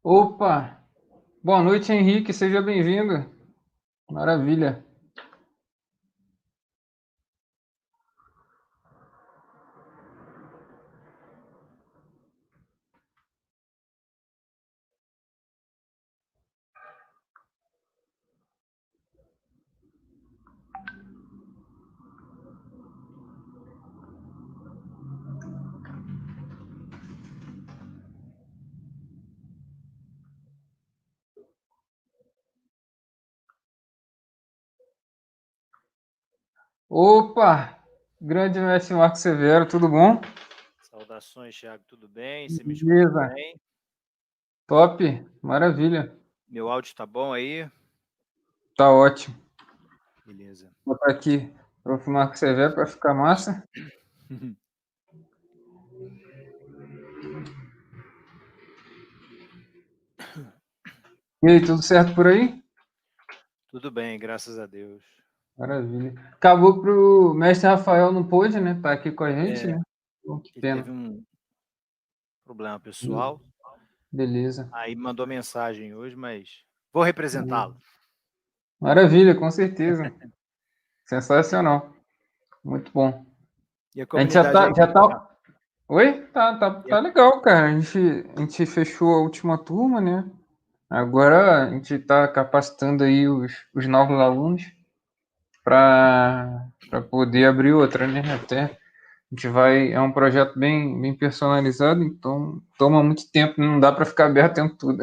Opa! Boa noite, Henrique. Seja bem-vindo. Maravilha. Opa! Grande mestre Marco Severo, tudo bom? Saudações, Thiago, tudo bem? Você me escuta Beleza. bem? Top. Maravilha. Meu áudio tá bom aí? Tá ótimo. Beleza. Vou botar aqui Prof. Marco Severo para ficar massa. E aí, tudo certo por aí? Tudo bem, graças a Deus. Maravilha. Acabou pro mestre Rafael não pôde, né? Tá aqui com a gente, né? Bom, que Ele pena. teve um problema pessoal, Beleza. aí mandou mensagem hoje, mas vou representá-lo. Maravilha, com certeza. Sensacional. Muito bom. E a A gente já comunidade tá, aí, já como tá? tá. Oi? Tá legal, cara. A gente fechou a última turma, né? Agora a gente está capacitando aí os novos alunos para poder abrir outra, né? Até a gente vai. É um projeto bem personalizado, então toma muito tempo, não dá para ficar aberto o tempo todo.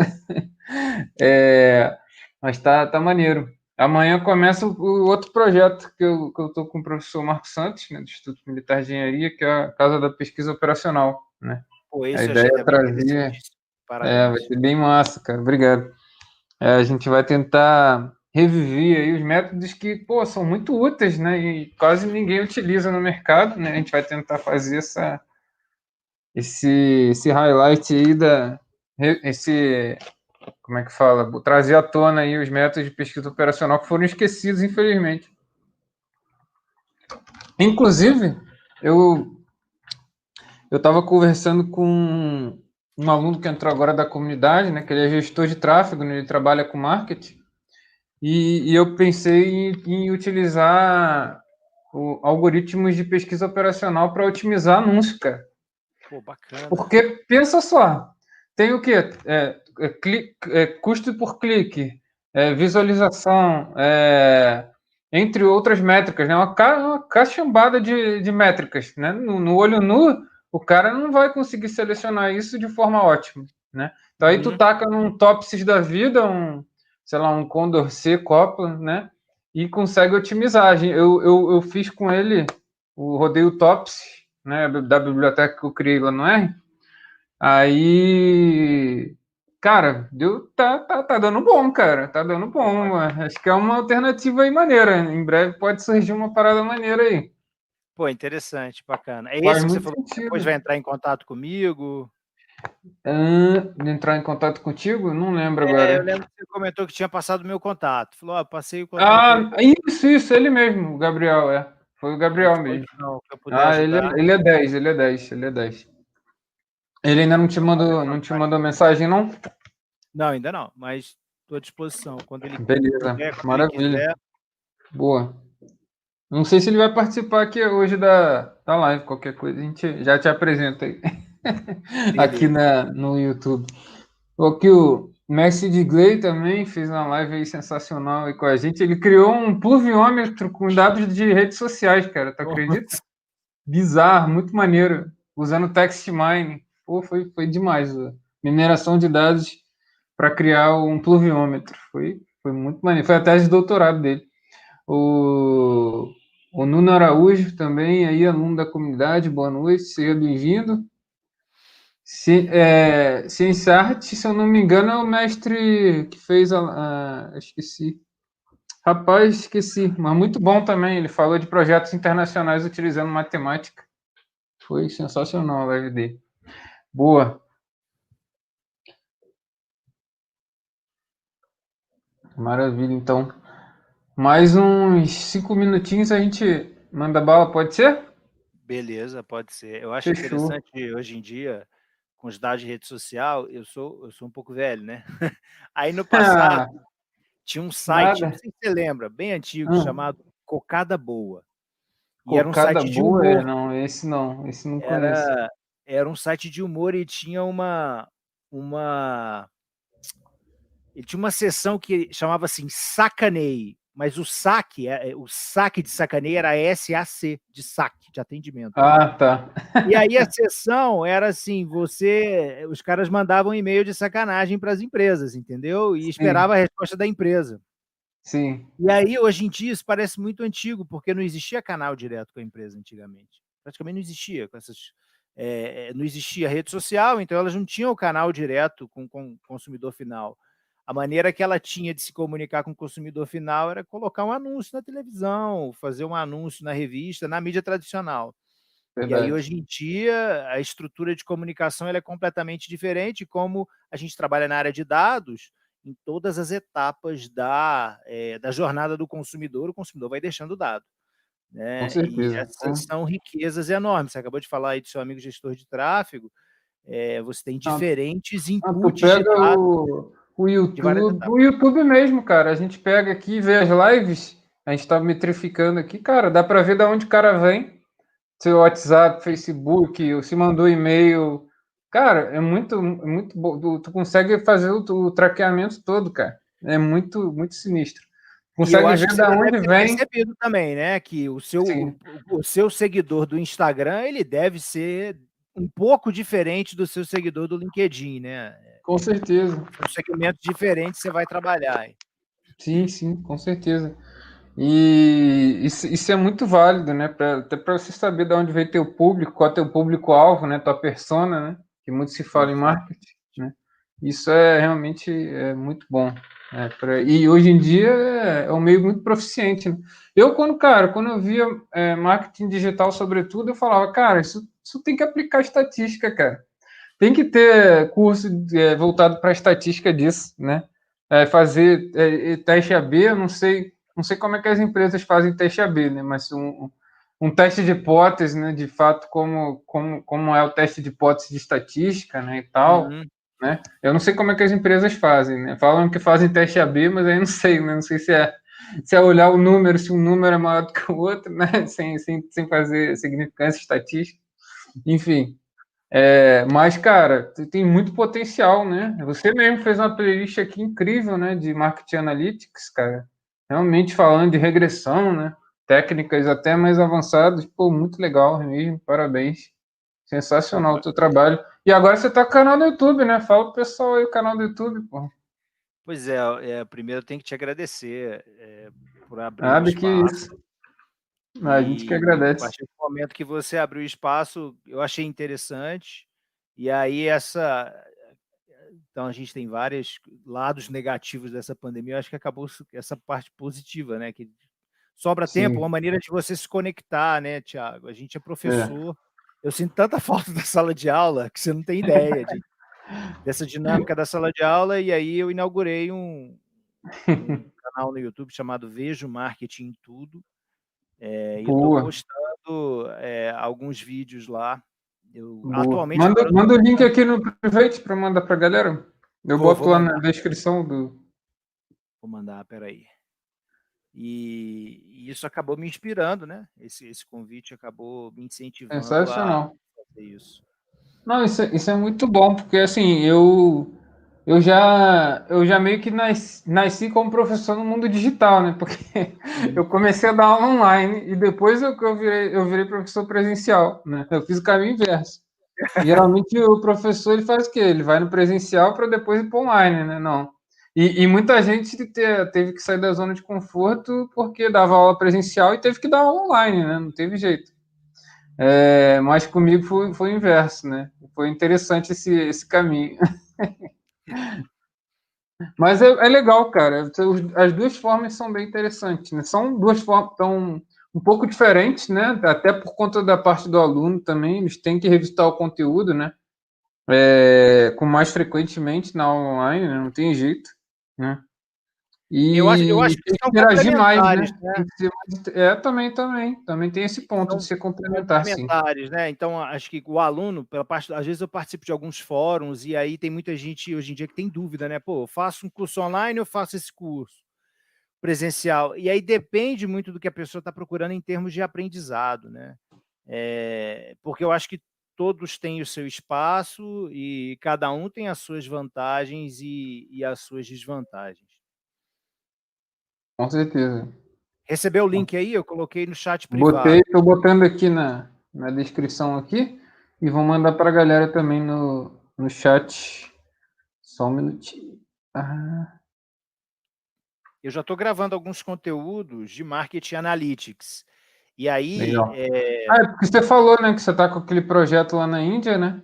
Mas tá maneiro. Amanhã começa o outro projeto que eu tô com o professor Marcos Santos, né, do Instituto Militar de Engenharia, que é a Casa da Pesquisa Operacional, né? Pô, A esse eu ideia achei é também trazer. interessantíssimo. Vai Parabéns. ser bem massa, cara. Obrigado. A gente vai tentar reviver aí os métodos que, pô, são muito úteis, né? E quase ninguém utiliza no mercado, né? A gente vai tentar fazer esse highlight aí esse, como é que fala? Trazer à tona aí os métodos de pesquisa operacional que foram esquecidos, infelizmente. Inclusive, eu eu estava conversando com um aluno que entrou agora da comunidade, né? Que ele é gestor de tráfego, né, ele trabalha com marketing. E eu pensei em utilizar algoritmos de pesquisa operacional para otimizar anúncios, cara. Pô, bacana. Porque, pensa só, tem o quê? Custo por clique, visualização, entre outras métricas, né? Uma caxambada de métricas, né? No olho nu, o cara não vai conseguir selecionar isso de forma ótima, né? Então aí tu Uhum. taca num Topsys da vida, sei lá, um Condorcet, Copland, né? E consegue otimizar. Eu fiz com ele, rodei o Topsys, né? Da biblioteca que eu criei lá no R. Aí, cara, tá dando bom, cara. Tá dando Pô, bom. Acho que é uma alternativa aí maneira. Em breve pode surgir uma parada maneira aí. pô, interessante, bacana. É Faz esse que você muito falou que depois sentido. vai entrar em contato comigo? Entrar em contato contigo? Não lembro Eu agora. lembro que você comentou que tinha passado o meu contato. Falou, ó, passei o contato aí. Ah, isso, ele mesmo, o Gabriel, é. Foi o Estou à Gabriel mesmo. disposição, o que eu puder Ah, ele, ajudar. ele é 10, ele é 10, ele é 10. Ele ainda não te Olha mandou, só não que te mandou bacana. mensagem, não? Não, ainda não, mas estou à disposição. Quando ele Beleza, puder, quando ele maravilha. quiser. Boa. Não sei se ele vai participar aqui hoje da live, qualquer coisa a gente já te apresenta aí. Aqui Beleza. no YouTube. Aqui o Messi de Gley também fez uma live aí sensacional aí com a gente. Ele criou um pluviômetro com dados de redes sociais, cara. Tu acredita? Nossa. Bizarro, muito maneiro. Usando text mining. Pô, foi demais. Mineração de dados para criar um pluviômetro. Foi muito maneiro. Foi a tese de doutorado dele. O, o Nuno Araújo também, aí, aluno da comunidade, boa noite, seja bem-vindo. Ciência Arte, se eu não me engano, é o mestre que fez esqueci. Rapaz, esqueci, mas muito bom também. Ele falou de projetos internacionais utilizando matemática. Foi sensacional a live dele. Boa, maravilha. Então, mais uns 5 minutinhos a gente manda bala, pode ser? Beleza, pode ser. Eu acho Fechou. interessante hoje em dia, com os dados de rede social, eu sou um pouco velho, né? Aí no passado tinha um site, não sei se você lembra, bem antigo, chamado Cocada Boa. E era um Cocada site de Boa? humor. Esse não conheço. Era um site de humor e tinha ele tinha uma seção que chamava assim, Sacaneie, mas o saque de sacaneie era SAC, de saque, de atendimento. Ah, tá. E aí a sessão era assim, os caras mandavam e-mail de sacanagem para as empresas, entendeu? E esperava a resposta da empresa. Sim. E aí, hoje em dia, isso parece muito antigo, porque não existia canal direto com a empresa antigamente. Praticamente não existia. Não existia rede social, então elas não tinham o canal direto com o consumidor final. A maneira que ela tinha de se comunicar com o consumidor final era colocar um anúncio na televisão, fazer um anúncio na revista, na mídia tradicional. Verdade. E aí, hoje em dia, a estrutura de comunicação ela é completamente diferente. Como a gente trabalha na área de dados, em todas as etapas da jornada do consumidor, o consumidor vai deixando dado. Né? Com certeza. E essas são riquezas enormes. Você acabou de falar aí do seu amigo gestor de tráfego, você tem diferentes inputs tu pega de dados de várias etapas. O YouTube mesmo, cara. A gente pega aqui e vê as lives, a gente tá metrificando aqui, cara, dá para ver de onde o cara vem. Seu WhatsApp, Facebook, ou se mandou e-mail. Cara, é muito bom. Tu consegue fazer o traqueamento todo, cara. É muito sinistro. Consegue ver de onde vem. Percebido também, né? Que o seu seguidor do Instagram, ele deve ser um pouco diferente do seu seguidor do LinkedIn, né? Com certeza. Um segmento diferente você vai trabalhar. Sim, com certeza. E isso é muito válido, né? Até para você saber de onde vem teu público, qual é teu público-alvo, né? Tua persona, né? Que muito se fala em marketing, né? Isso é realmente muito bom. E hoje em dia é um meio muito proficiente. Né? Quando eu via marketing digital, sobretudo, eu falava, cara, isso tem que aplicar estatística, cara. Tem que ter curso voltado para a estatística disso, né? Fazer teste AB, eu não sei como é que as empresas fazem teste AB, né? Mas um teste de hipótese, né? De fato, como é o teste de hipótese de estatística, né? E tal, né? Eu não sei como é que as empresas fazem, né? Falam que fazem teste AB, mas aí não sei, né? Não sei se é olhar o número, se um número é maior do que o outro, né? Sem fazer significância estatística. Enfim. Mas, cara, tem muito potencial, né? Você mesmo fez uma playlist aqui incrível, né? De Marketing Analytics, cara. Realmente falando de regressão, né? Técnicas até mais avançadas. Pô, muito legal mesmo. Parabéns. Sensacional o teu trabalho. E agora você tá com o canal no YouTube, né? Fala pro pessoal aí o canal do YouTube, pô. Pois primeiro eu tenho que te agradecer por abrir o espaço. Que isso. A gente que agradece. A partir do momento que você abriu o espaço, eu achei interessante. E aí então a gente tem vários lados negativos dessa pandemia. Eu acho que acabou essa parte positiva, né? Que sobra tempo, uma maneira de você se conectar, né, Thiago? A gente é professor. Eu sinto tanta falta da sala de aula que você não tem ideia dessa dinâmica da sala de aula. E aí eu inaugurei um canal no YouTube chamado Vejo Marketing em Tudo. E estou postando alguns vídeos lá. Atualmente manda o link aqui no private para mandar para a galera. Eu boto lá na descrição do. Vou mandar, peraí. E isso acabou me inspirando, né? Esse convite acabou me incentivando a fazer isso. Não, isso é muito bom, porque assim, eu já meio que nasci como professor no mundo digital, né? Porque eu comecei a dar aula online e depois eu virei professor presencial, né? Eu fiz o caminho inverso. Geralmente o professor ele faz o quê? Ele vai no presencial para depois ir para online, né? Não. E muita gente teve que sair da zona de conforto porque dava aula presencial e teve que dar aula online, né? Não teve jeito. Mas comigo foi o inverso, né? Foi interessante esse caminho. Mas é legal, cara. As duas formas são bem interessantes, né? São duas formas tão um pouco diferentes, né? Até por conta da parte do aluno também, eles têm que revisitar o conteúdo, né? Com mais frequentemente na aula online, né? Não tem jeito, né? Eu acho E que tem que são interagir mais, né? complementares, né? Tem que ser mais... também tem esse ponto de São ser complementar, sim. complementares, né? Então, acho que o aluno, pela parte, às vezes eu participo de alguns fóruns e aí tem muita gente hoje em dia que tem dúvida, né? Pô, eu faço um curso online ou faço esse curso presencial? E aí depende muito do que a pessoa está procurando em termos de aprendizado, né? Porque eu acho que todos têm o seu espaço e cada um tem as suas vantagens e as suas desvantagens. Com certeza. Recebeu o link aí? Eu coloquei no chat privado. Estou botando aqui na descrição aqui e vou mandar para a galera também no chat. Só um minutinho. Eu já estou gravando alguns conteúdos de Marketing Analytics. E aí... Legal. Porque você falou, né, que você está com aquele projeto lá na Índia, né?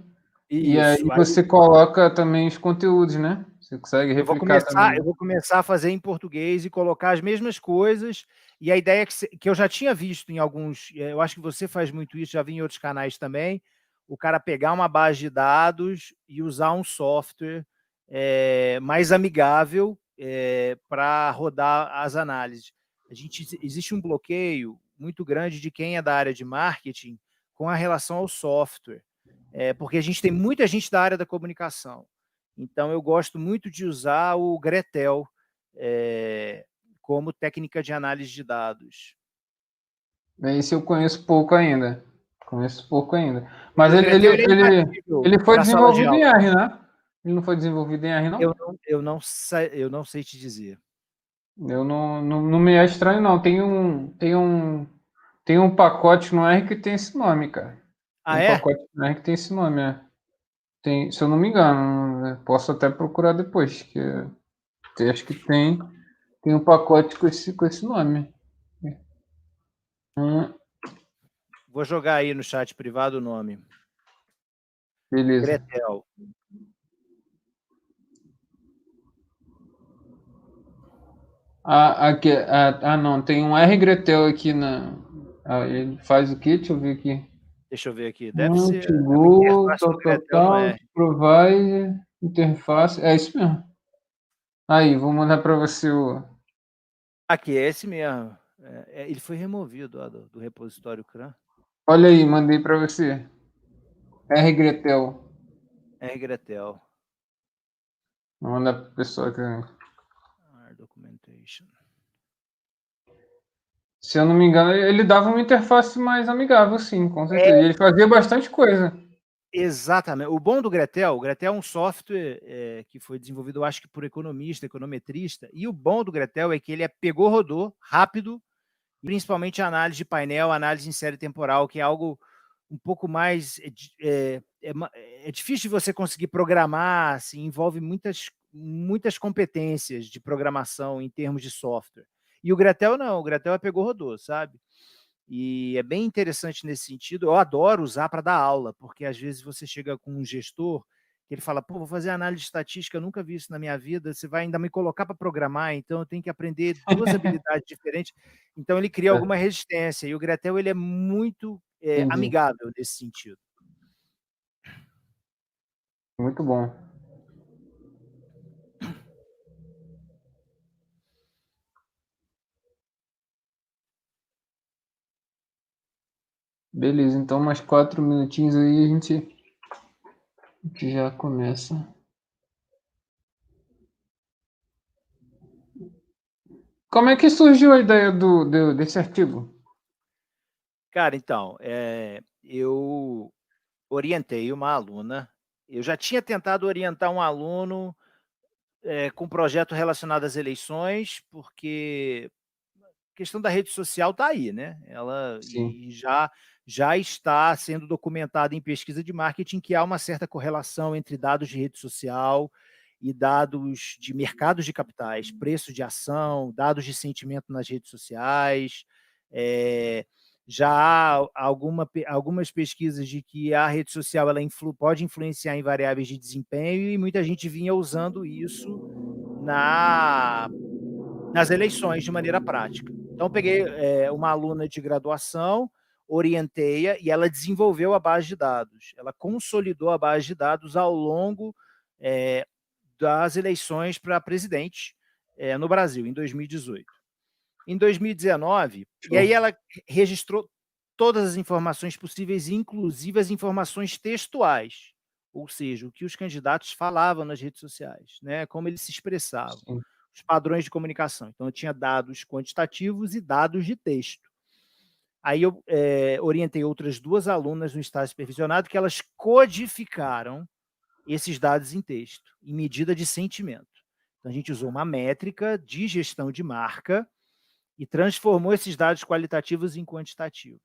E aí Isso. você coloca também os conteúdos, né? Você consegue replicar também. Eu vou começar a fazer em português e colocar as mesmas coisas. E a ideia é que eu já tinha visto em alguns... Eu acho que você faz muito isso, já vi em outros canais também. O cara pegar uma base de dados e usar um software mais amigável para rodar as análises. Existe um bloqueio muito grande de quem é da área de marketing com a relação ao software. Porque a gente tem muita gente da área da comunicação. Então, eu gosto muito de usar o Gretel como técnica de análise de dados. Esse eu conheço pouco ainda. Mas O Gretel ele é imbatível ele foi para sala de desenvolvido em aula. R, né? Ele não foi desenvolvido em R, não? Eu não sei te dizer. Eu não me é estranho, não. Tem um pacote no R que tem esse nome, cara. Tem Ah, um é? pacote no R que tem esse nome, é. Tem, se eu não me engano, né? Posso até procurar depois, que acho que tem um pacote com esse nome. Vou jogar aí no chat privado o nome. Beleza. Gretel. Não, tem um R Gretel aqui ele faz o quê? Deixa eu ver aqui. Deixa eu ver aqui. Deve ser To a go, interface do Gretel no tal, R. provide, interface. É isso mesmo. Aí, vou mandar para você o. Aqui, é esse mesmo. Ele foi removido do repositório CRAN. Olha aí, mandei para você. R Gretel. R Gretel. Vou mandar para o pessoal aqui. Documentation. Se eu não me engano, ele dava uma interface mais amigável, sim, com certeza. E ele fazia bastante coisa. Exatamente. O bom do Gretel, o Gretel é um software que foi desenvolvido, eu acho que por economista, econometrista, e o bom do Gretel é que ele pegou, rodou, rápido, principalmente análise de painel, análise em série temporal, que é algo um pouco mais... É difícil de você conseguir programar, assim, envolve muitas competências de programação em termos de software. E o Gretel não, o Gretel pegou, rodou, sabe? E é bem interessante nesse sentido. Eu adoro usar para dar aula, porque às vezes você chega com um gestor que ele fala, pô, vou fazer análise estatística, eu nunca vi isso na minha vida, você vai ainda me colocar para programar, então eu tenho que aprender duas habilidades diferentes. Então ele cria alguma resistência, e o Gretel ele é muito amigável nesse sentido. Muito bom. Beleza, então mais 4 minutinhos aí a gente já começa. Como é que surgiu a ideia desse artigo? Cara, então, eu orientei uma aluna, eu já tinha tentado orientar um aluno com um projeto relacionado às eleições, porque a questão da rede social está aí, né? Ela Sim. já está sendo documentada em pesquisa de marketing que há uma certa correlação entre dados de rede social e dados de mercados de capitais, preço de ação, dados de sentimento nas redes sociais. Já há algumas pesquisas de que a rede social ela pode influenciar em variáveis de desempenho e muita gente vinha usando isso nas eleições de maneira prática. Então, peguei uma aluna de graduação, orientei-a e ela desenvolveu a base de dados. Ela consolidou a base de dados ao longo das eleições para presidente no Brasil, em 2018. Em 2019, e aí ela registrou todas as informações possíveis, inclusive as informações textuais, ou seja, o que os candidatos falavam nas redes sociais, né, como eles se expressavam, Sim. os padrões de comunicação. Então, eu tinha dados quantitativos e dados de texto. Aí eu orientei outras 2 alunas no estágio supervisionado que elas codificaram esses dados em texto, em medida de sentimento. Então, a gente usou uma métrica de gestão de marca e transformou esses dados qualitativos em quantitativos.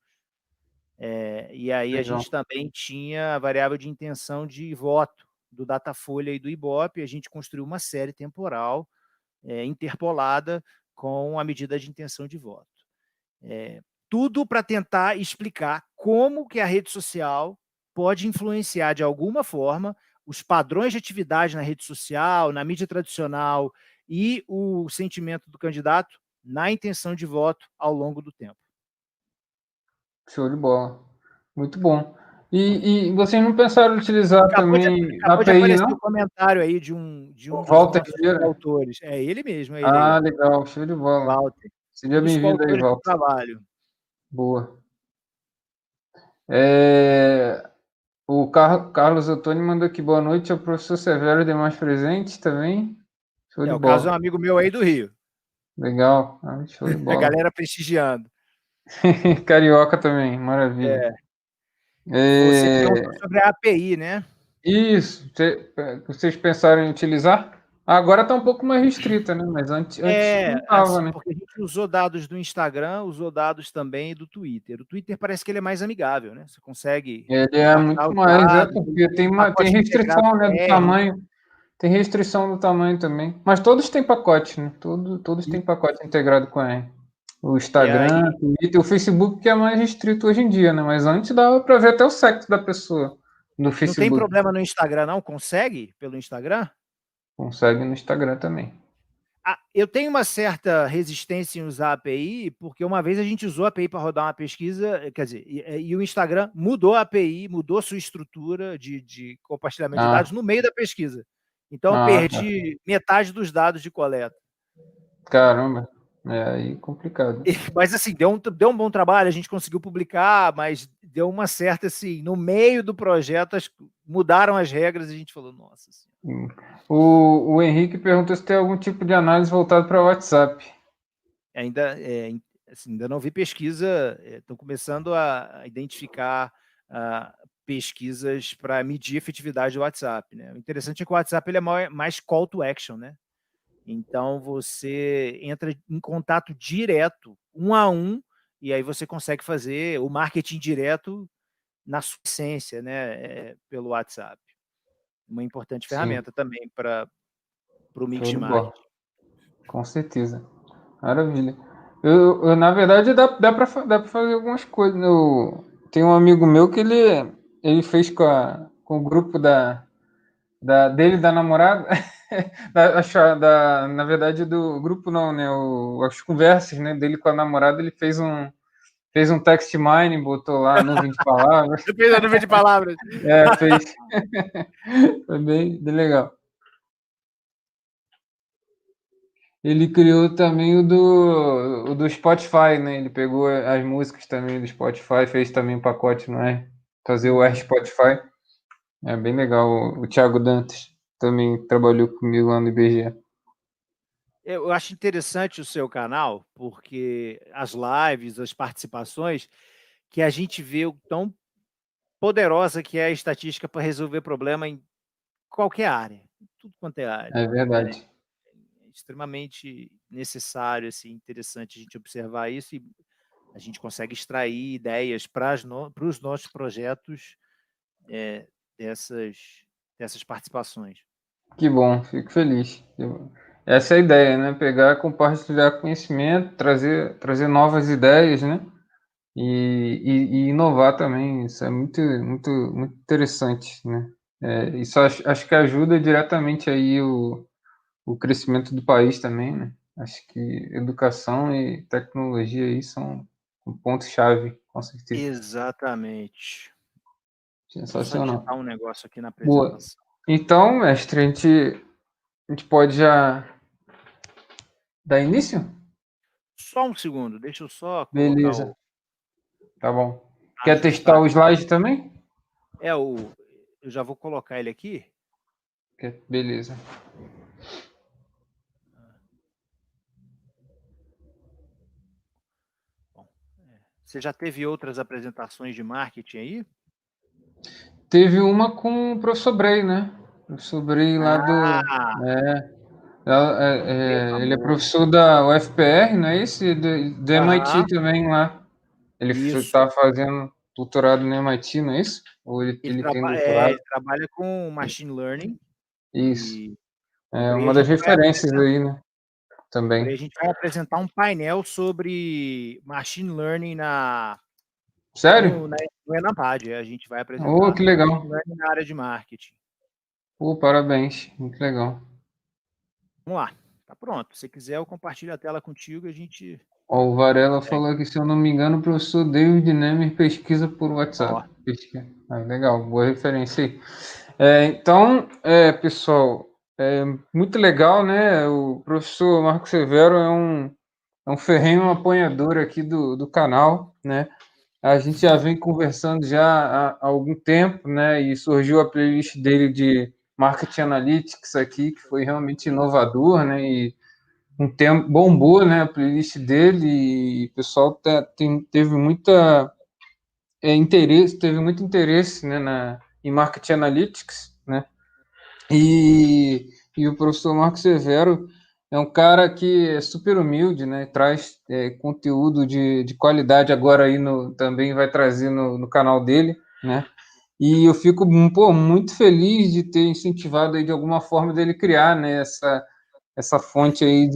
E aí a gente também tinha a variável de intenção de voto do Datafolha e do Ibope, a gente construiu uma série temporal interpolada com a medida de intenção de voto. Tudo para tentar explicar como que a rede social pode influenciar de alguma forma os padrões de atividade na rede social, na mídia tradicional e o sentimento do candidato na intenção de voto ao longo do tempo. Show de bola. Muito bom. E vocês não pensaram em utilizar também a Acabou de API, aparecer não? o comentário aí de um O dos Walter nossos Vieira. autores. É ele mesmo, é ele aí, Ah, ó. legal. Show de bola. Walter. Seja Um dos bem-vindo aí, coautores do Walter. trabalho. Boa. O Carlos Antônio mandou aqui boa noite ao professor Severo e demais presentes também. Show de O caso é um bola. amigo meu aí do Rio. Legal. Show de A bola. galera prestigiando. Carioca também, maravilha. Você perguntou sobre a API, né? Isso. Vocês pensaram em utilizar? Agora está um pouco mais restrita, né? Mas antes não estava, Assim, né? porque a gente usou dados do Instagram, usou dados também do Twitter. O Twitter parece que ele é mais amigável, né? Você consegue Ele é impactar muito os mais, dados, porque tem pacote integrado restrição, né, do R. tamanho. Tem restrição do tamanho também. Mas todos têm pacote, né? Todos têm pacote integrado com R. O E Instagram, aí, o Twitter, o Facebook que é mais restrito hoje em dia, né? Mas antes dava para ver até o sexo da pessoa no não tem Facebook. problema no Instagram, não? Consegue pelo Instagram? Consegue no Instagram também. Eu tenho uma certa resistência em usar a API, porque uma vez a gente usou a API para rodar uma pesquisa, quer dizer, e o Instagram mudou a API, mudou sua estrutura de compartilhamento de dados no meio da pesquisa. Então, eu Tá. perdi metade dos dados de coleta. Caramba. É aí complicado. Mas, assim, deu um bom trabalho, a gente conseguiu publicar, mas deu uma certa, assim, no meio do projeto, mudaram as regras e a gente falou, nossa senhora. O Henrique perguntou se tem algum tipo de análise voltado para o WhatsApp. Ainda não vi pesquisa, estão começando a identificar pesquisas para medir a efetividade do WhatsApp, né? O interessante é que o WhatsApp ele é mais call to action, né? Então, você entra em contato direto, 1 a 1, e aí você consegue fazer o marketing direto na sua essência, né? Pelo WhatsApp. Uma importante ferramenta também para o mix de marketing. Com certeza. Maravilha. Na verdade, dá para fazer algumas coisas. Tem um amigo meu que ele fez com o grupo dele, da namorada, na verdade, do grupo não, né? As conversas, né, dele com a namorada, ele fez um text mining, botou lá a nuvem de palavras. Fez a nuvem de palavras. Fez. Foi bem legal. Ele criou também o do Spotify, né? Ele pegou as músicas também do Spotify, fez também um pacote, não é? Fazer o R Spotify. É bem legal. O Thiago Dantas também trabalhou comigo lá no IBGE. Eu acho interessante o seu canal, porque as lives, as participações, que a gente vê o tão poderosa que é a estatística para resolver problema em qualquer área, em tudo quanto é área. É verdade. É extremamente necessário, assim, interessante a gente observar isso e a gente consegue extrair ideias para os nossos projetos dessas participações. Que bom, fico feliz. Essa é a ideia, né? Pegar, compartilhar conhecimento, trazer novas ideias, né? E inovar também. Isso é muito, muito, muito interessante, né? Isso acho que ajuda diretamente aí o crescimento do país também, né? Acho que educação e tecnologia aí são um ponto-chave, com certeza. Exatamente. Deixa eu só Sensacional. digitar um negócio aqui na Boa. apresentação. Então, mestre, a gente pode já Dá início? Só um segundo, deixa eu só colocar Beleza, o tá bom. Quer testar ajustar. o slide também? Eu já vou colocar ele aqui. Beleza. Bom, você já teve outras apresentações de marketing aí? Teve uma com o professor Bray, né? O professor Bray lá do. Ah, Ele é famoso. professor da UFPR, não é isso? E do MIT Aham, também lá. Ele isso. está fazendo doutorado no MIT, não é isso? Ou ele tem doutorado? Ele trabalha com machine learning Isso. e É por aí a uma das gente vai referências apresentar, aí, né? Também. um painel sobre machine learning Sério? no Enampad. A gente vai Oh, apresentar que machine legal. learning na área de marketing. Pô, parabéns. Muito legal. Vamos lá, tá pronto. Se quiser, eu compartilho a tela contigo e a gente Ó, o Varela segue. falou aqui, se eu não me engano, o professor David Nemer pesquisa por Ó, WhatsApp. Pesquisa. Ah, legal, boa referência aí. Então, pessoal, muito legal, né? O professor Marco Severo é um ferrenho apoiador aqui do canal, né? A gente já vem conversando já há algum tempo, né? E surgiu a playlist dele de Marketing Analytics aqui, que foi realmente inovador, né? E um tempo bombou, né? A playlist dele e o pessoal teve teve muito interesse, né? Em Marketing Analytics, né? E, e o professor Marco Severo é um cara que é super humilde, né? Traz conteúdo de qualidade agora aí também vai trazer no canal dele, né? E eu fico, pô, muito feliz de ter incentivado aí de alguma forma dele criar, né, essa fonte aí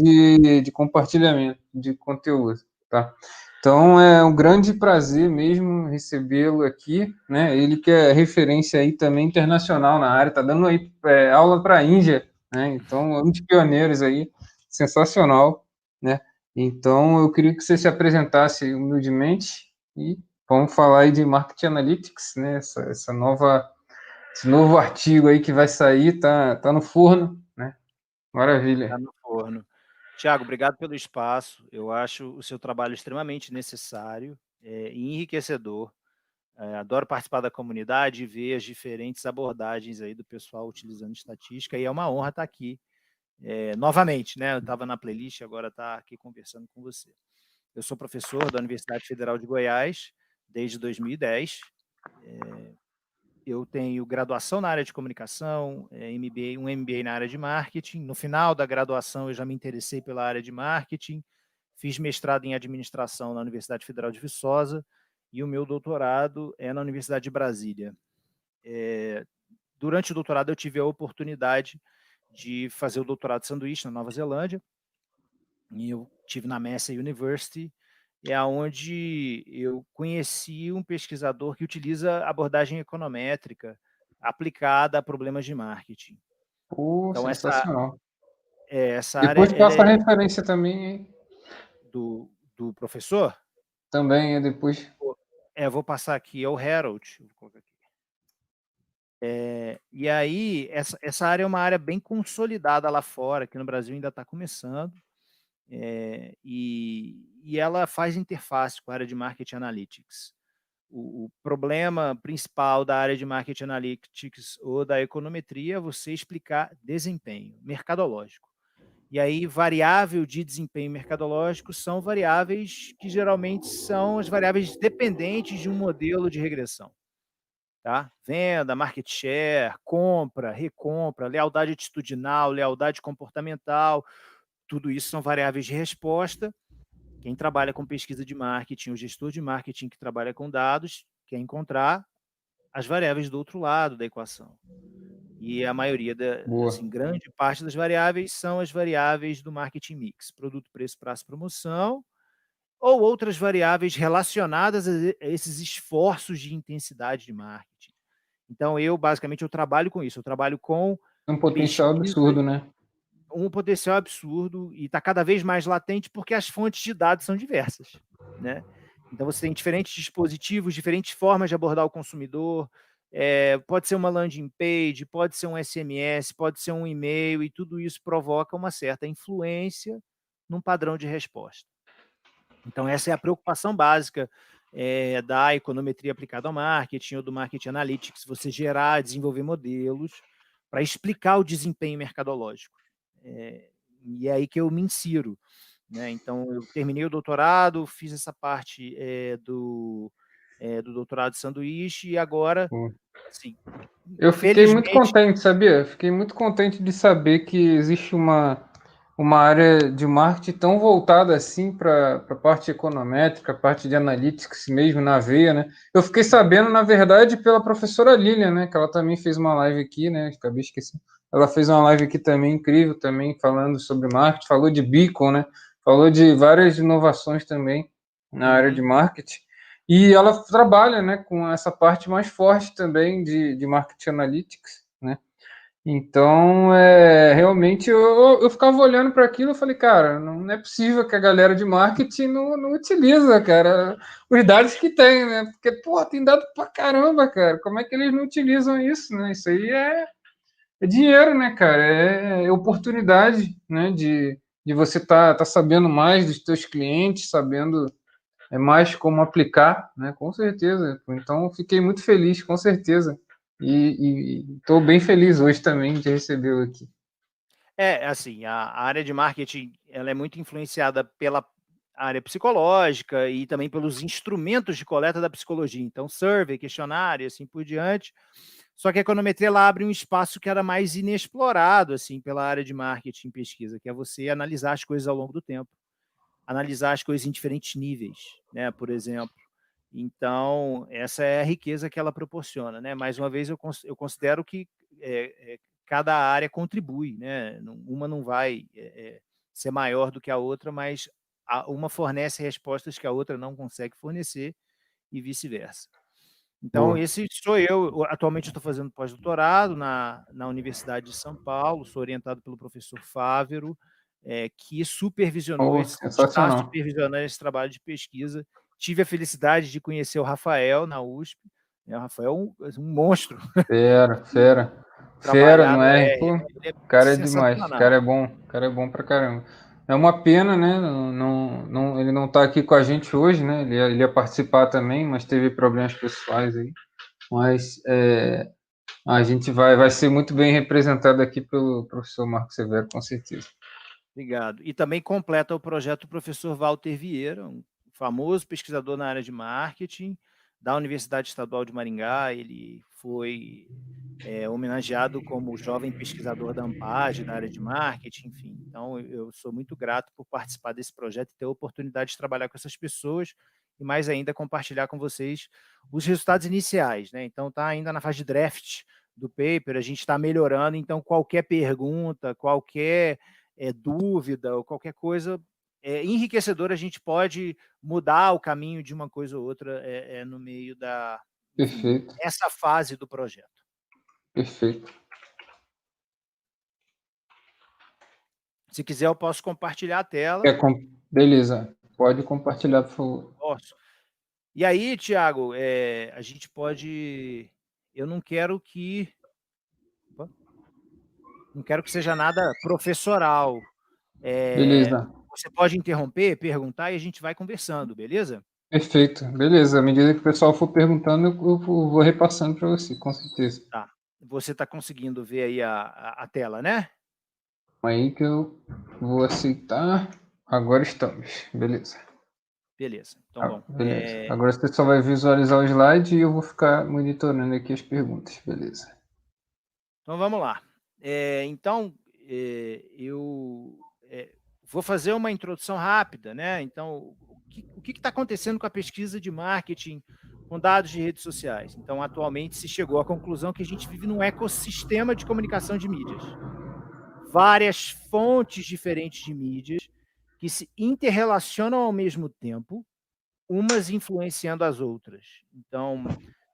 de compartilhamento de conteúdo, tá? Então é um grande prazer mesmo recebê-lo aqui, né? Ele que é referência aí também internacional na área, tá dando aí aula para a Índia, né? Então é um dos pioneiros aí, sensacional, né? Então eu queria que você se apresentasse humildemente e vamos falar aí de Marketing Analytics, né? Esse novo artigo aí que vai sair, tá no forno, né? tá Maravilha. no forno. Tiago, obrigado pelo espaço. Eu acho o seu trabalho extremamente necessário e enriquecedor. Adoro participar da comunidade e ver as diferentes abordagens aí do pessoal utilizando estatística, e é uma honra estar aqui novamente, né? Eu estava na playlist, agora está aqui conversando com você. Eu sou professor da Universidade Federal de Goiás desde 2010. Eu tenho graduação na área de comunicação, MBA, um MBA na área de marketing. No final da graduação, eu já me interessei pela área de marketing, fiz mestrado em administração na Universidade Federal de Viçosa e o meu doutorado é na Universidade de Brasília. Durante o doutorado, eu tive a oportunidade de fazer o doutorado de sanduíche na Nova Zelândia, e eu tive na Massey University, onde eu conheci um pesquisador que utiliza abordagem econométrica aplicada a problemas de marketing. Pô, Então, sensacional. essa área Depois ela passa a é referência também, hein? do professor. Também, depois. Vou passar aqui, é o Harold. Vou colocar aqui. E aí, essa área é uma área bem consolidada lá fora, aqui no Brasil ainda está começando, e ela faz interface com a área de Marketing Analytics. O problema principal da área de Marketing Analytics ou da econometria é você explicar desempenho mercadológico. E aí, variável de desempenho mercadológico são variáveis que geralmente são as variáveis dependentes de um modelo de regressão. Tá? Venda, market share, compra, recompra, lealdade atitudinal, lealdade comportamental, tudo isso são variáveis de resposta. Quem trabalha com pesquisa de marketing, o gestor de marketing que trabalha com dados, quer encontrar as variáveis do outro lado da equação. E a maioria, Boa. assim, grande parte das variáveis são as variáveis do marketing mix, produto, preço, prazo, promoção, ou outras variáveis relacionadas a esses esforços de intensidade de marketing. Então, basicamente, eu trabalho com isso, eu trabalho com Um potencial pesquisa, absurdo, né? um potencial absurdo, e está cada vez mais latente porque as fontes de dados são diversas, né? Então, você tem diferentes dispositivos, diferentes formas de abordar o consumidor, pode ser uma landing page, pode ser um SMS, pode ser um e-mail, e tudo isso provoca uma certa influência num padrão de resposta. Então, essa é a preocupação básica da econometria aplicada ao marketing ou do marketing analytics, você gerar, desenvolver modelos para explicar o desempenho mercadológico. E é aí que eu me insiro. Né? Então, eu terminei o doutorado, fiz essa parte do doutorado de sanduíche e agora, assim, Eu fiquei muito felizmente... contente, sabia? Fiquei muito contente de saber que existe uma área de marketing tão voltada assim para a parte econométrica, a parte de analytics mesmo na veia, né? Eu fiquei sabendo, na verdade, pela professora Lilian, né? Que ela também fez uma live aqui, né? Acabei esquecendo. Ela fez uma live aqui também incrível, também falando sobre marketing, falou de Beacon, né? Falou de várias inovações também na área de marketing. E ela trabalha, né, com essa parte mais forte também de marketing analytics, né? Então, realmente, eu ficava olhando para aquilo e falei, cara, não é possível que a galera de marketing não utiliza, cara, os dados que tem, né? Porque, pô, tem dado pra caramba, cara. Como é que eles não utilizam isso, né? Isso aí é dinheiro, né, cara? É oportunidade, né, de você tá sabendo mais dos teus clientes, sabendo mais como aplicar, né? Com certeza. Então, fiquei muito feliz, com certeza. E estou bem feliz hoje também de recebê-lo aqui. Assim, a área de marketing ela é muito influenciada pela área psicológica e também pelos instrumentos de coleta da psicologia. Então, survey, questionário, assim por diante. Só que a econometria ela abre um espaço que era mais inexplorado assim pela área de marketing e pesquisa, que é você analisar as coisas ao longo do tempo, analisar as coisas em diferentes níveis, né? Por exemplo. Então, essa é a riqueza que ela proporciona, né? Mais uma vez, eu considero que cada área contribui, né? Uma não vai ser maior do que a outra, mas uma fornece respostas que a outra não consegue fornecer e vice-versa. Então, Boa. esse sou eu. Atualmente, eu estou fazendo pós-doutorado na Universidade de São Paulo, sou orientado pelo professor Fávero, que Oh, está sensacional. supervisionando esse trabalho de pesquisa. Tive a felicidade de conhecer o Rafael na USP. Né? O Rafael é um monstro. Fera, fera. Fera, Trabalhar não no é? R, Pô, o ele é cara é demais. sensacional. O cara é bom pra caramba. É uma pena, né? Ele não tá aqui com a gente hoje, né? Ele ia participar também, mas teve problemas pessoais aí. Mas a gente vai ser muito bem representado aqui pelo professor Marco Severo, com certeza. Obrigado. E também completa o projeto o professor Walter Vieira, um famoso pesquisador na área de marketing da Universidade Estadual de Maringá. Ele foi homenageado como jovem pesquisador da Ampage, da área de marketing, enfim. Então, eu sou muito grato por participar desse projeto e ter a oportunidade de trabalhar com essas pessoas e, mais ainda, compartilhar com vocês os resultados iniciais. Né? Então, está ainda na fase de draft do paper, a gente está melhorando, então qualquer pergunta, qualquer dúvida ou qualquer coisa enriquecedora, a gente pode mudar o caminho de uma coisa ou outra no meio da, enfim, Perfeito, essa fase do projeto. perfeito. Se quiser, eu posso compartilhar a tela. Beleza, pode compartilhar, por favor. Posso. E aí, Tiago, a gente pode... Eu não quero que... Não quero que seja nada professoral. Beleza, Você pode interromper, perguntar e a gente vai conversando, beleza? perfeito. Beleza, à medida que o pessoal for perguntando, eu vou repassando para você, com certeza. Tá. Você está conseguindo ver aí a tela, né? Aí que eu vou aceitar. Agora estamos. Beleza. Beleza. Então, bom. Beleza. Agora você só vai visualizar o slide e eu vou ficar monitorando aqui as perguntas. Beleza. Então, vamos lá. Então, eu vou fazer uma introdução rápida, né? Então, o que está acontecendo com a pesquisa de marketing com dados de redes sociais? Então, atualmente se chegou à conclusão que a gente vive num ecossistema de comunicação de mídias. Várias fontes diferentes de mídias que se interrelacionam ao mesmo tempo, umas influenciando as outras. Então,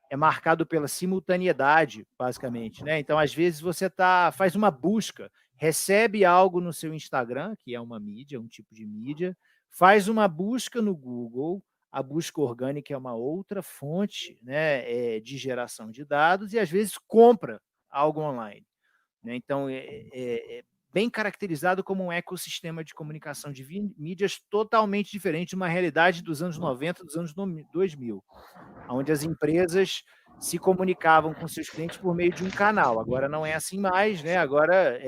é marcado pela simultaneidade, basicamente, né? Então, às vezes você faz uma busca, recebe algo no seu Instagram, que é uma mídia, um tipo de mídia, faz uma busca no Google, a busca orgânica é uma outra fonte, né, de geração de dados e às vezes compra algo online, né? Então, bem caracterizado como um ecossistema de comunicação de mídias totalmente diferente de uma realidade dos anos 90, dos anos 2000, onde as empresas se comunicavam com seus clientes por meio de um canal. Agora não é assim mais, né? Agora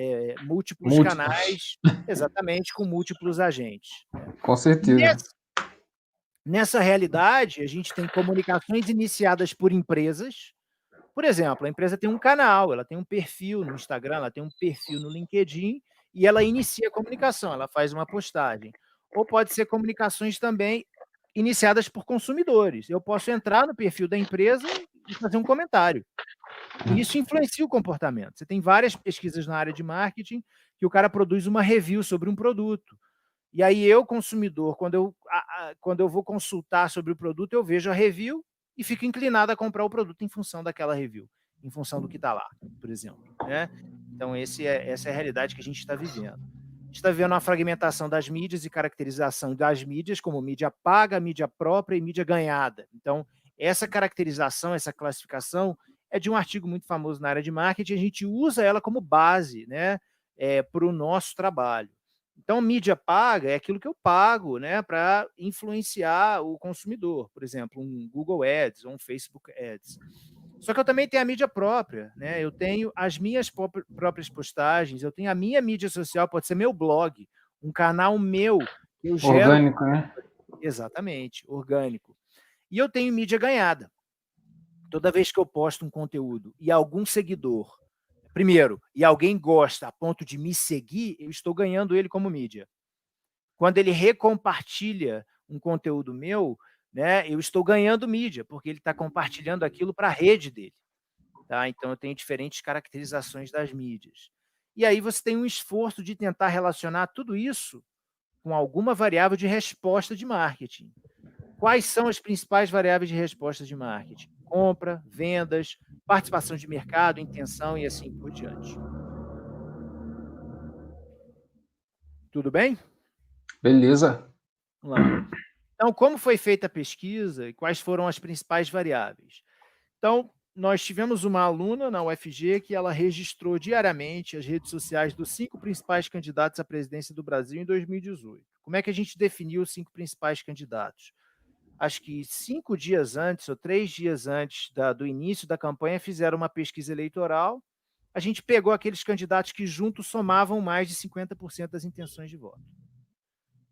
múltiplos canais, exatamente, com múltiplos agentes. Com certeza. Nessa realidade, a gente tem comunicações iniciadas por empresas. Por exemplo, a empresa tem um canal, ela tem um perfil no Instagram, ela tem um perfil no LinkedIn e ela inicia a comunicação, ela faz uma postagem. Ou pode ser comunicações também iniciadas por consumidores. Eu posso entrar no perfil da empresa e fazer um comentário. E isso influencia o comportamento. Você tem várias pesquisas na área de marketing que o cara produz uma review sobre um produto. E aí eu, consumidor, quando eu vou consultar sobre o produto, eu vejo a review e fico inclinado a comprar o produto em função daquela review, em função do que está lá, por exemplo. Né? Então, essa é a realidade que a gente está vivendo. A gente está vivendo uma fragmentação das mídias e caracterização das mídias como mídia paga, mídia própria e mídia ganhada. Então, essa caracterização, essa classificação é de um artigo muito famoso na área de marketing, a gente usa ela como base, né, para o nosso trabalho. Então, mídia paga é aquilo que eu pago, né, para influenciar o consumidor. Por exemplo, um Google Ads ou um Facebook Ads. Só que eu também tenho a mídia própria, né? Eu tenho as minhas próprias postagens, eu tenho a minha mídia social, pode ser meu blog, um canal meu que eu gero. Orgânico, né? Exatamente, orgânico. E eu tenho mídia ganhada. Toda vez que eu posto um conteúdo e algum seguidor, primeiro, e alguém gosta a ponto de me seguir, eu estou ganhando ele como mídia. Quando ele recompartilha um conteúdo meu, né, eu estou ganhando mídia, porque ele está compartilhando aquilo para a rede dele. Tá? Então, eu tenho diferentes caracterizações das mídias. E aí você tem um esforço de tentar relacionar tudo isso com alguma variável de resposta de marketing. Quais são as principais variáveis de resposta de marketing? Compra, vendas, participação de mercado, intenção e assim por diante. Tudo bem? Beleza. Vamos lá. Então, como foi feita a pesquisa e quais foram as principais variáveis? Então, nós tivemos uma aluna na UFG que ela registrou diariamente as redes sociais dos 5 principais candidatos à presidência do Brasil em 2018. Como é que a gente definiu os 5 principais candidatos? Acho que 5 dias antes ou 3 dias antes do início da campanha, fizeram uma pesquisa eleitoral. A gente pegou aqueles candidatos que juntos somavam mais de 50% das intenções de voto.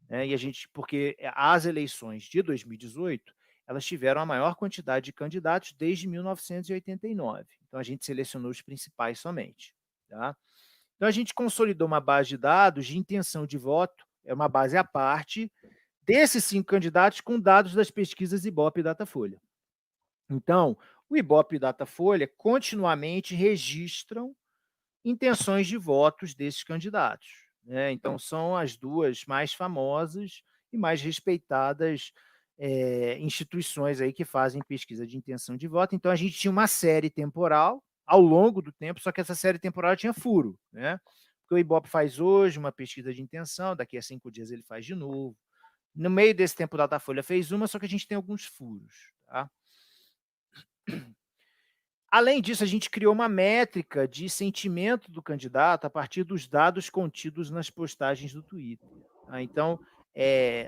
E a gente, porque as eleições de 2018, elas tiveram a maior quantidade de candidatos desde 1989. Então, a gente selecionou os principais somente. Tá? Então, a gente consolidou uma base de dados de intenção de voto, é uma base à parte, desses 5 candidatos com dados das pesquisas Ibope e Datafolha. Então, o Ibope e Datafolha continuamente registram intenções de votos desses candidatos. Né? Então, são as duas mais famosas e mais respeitadas instituições aí que fazem pesquisa de intenção de voto. Então, a gente tinha uma série temporal ao longo do tempo, só que essa série temporal tinha furo. Né? Porque o Ibope faz hoje uma pesquisa de intenção, daqui a 5 dias ele faz de novo. No meio desse tempo, o Datafolha fez uma, só que a gente tem alguns furos. Tá? Além disso, a gente criou uma métrica de sentimento do candidato a partir dos dados contidos nas postagens do Twitter. Tá? Então,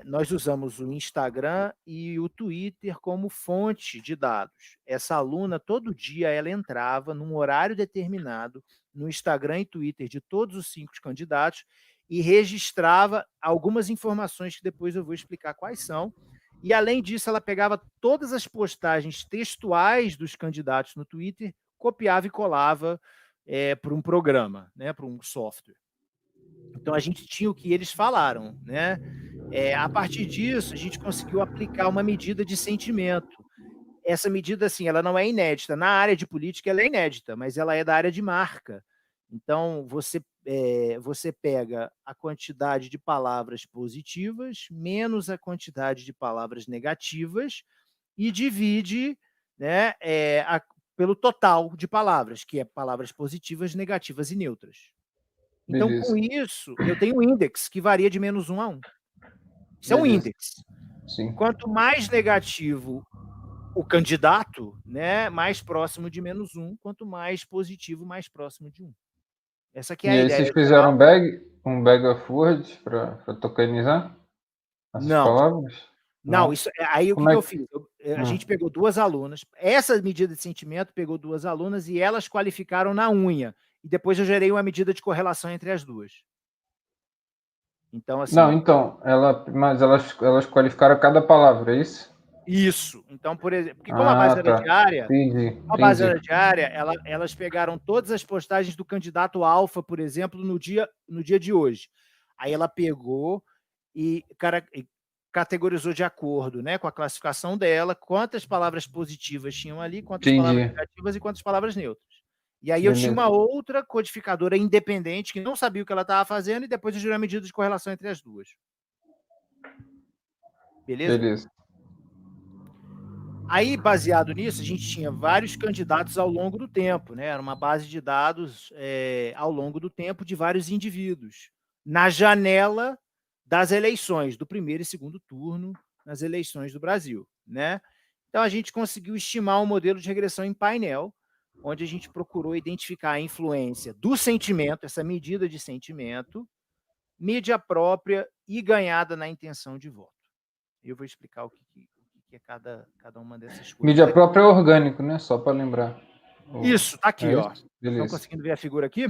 nós usamos o Instagram e o Twitter como fonte de dados. Essa aluna, todo dia, ela entrava num horário determinado no Instagram e Twitter de todos os 5 candidatos e registrava algumas informações que depois eu vou explicar quais são. E, além disso, ela pegava todas as postagens textuais dos candidatos no Twitter, copiava e colava para um programa, né, para um software. Então, a gente tinha o que eles falaram. Né? A partir disso, a gente conseguiu aplicar uma medida de sentimento. Essa medida, assim, ela não é inédita. Na área de política, ela é inédita, mas ela é da área de marca. Então, você pega a quantidade de palavras positivas menos a quantidade de palavras negativas e divide, né, pelo total de palavras, que é palavras positivas, negativas e neutras. Então, Beleza. com isso, eu tenho um índice que varia de -1 a 1. Isso é um Beleza. índice. Sim. Quanto mais negativo o candidato, né, mais próximo de -1, quanto mais positivo, mais próximo de 1. Essa aqui é E a aí ideia vocês geral. fizeram um bag of words para tokenizar essas Não, palavras? não, Não? isso aí o que Como que é eu que... fiz? A gente pegou 2 alunas, essa medida de sentimento pegou 2 alunas e elas qualificaram na unha, e depois eu gerei uma medida de correlação entre as 2. Então, Não, assim, então, mas elas qualificaram cada palavra, é isso? isso. Então, por exemplo, porque como a base Ah, era tá. diária, a base Entendi. era diária, elas pegaram todas as postagens do candidato alfa, por exemplo, no dia de hoje. Aí ela pegou e categorizou de acordo, né, com a classificação dela, quantas palavras positivas tinham ali, quantas palavras Entendi. negativas e quantas palavras neutras. E aí eu tinha Beleza. uma outra codificadora independente que não sabia o que ela estava fazendo e depois eu gerei a medida de correlação entre as 2. Beleza? Beleza. Aí, baseado nisso, a gente tinha vários candidatos ao longo do tempo, né? Era uma base de dados ao longo do tempo de vários indivíduos, na janela das eleições, do primeiro e segundo turno, nas eleições do Brasil, né? Então, a gente conseguiu estimar um modelo de regressão em painel, onde a gente procurou identificar a influência do sentimento, essa medida de sentimento, mídia própria e ganhada na intenção de voto. Eu vou explicar o que é cada uma dessas coisas. Mídia própria é orgânico, né? Só para lembrar. Isso, tá aqui, É ó. isso? Estão Beleza. conseguindo ver a figura aqui?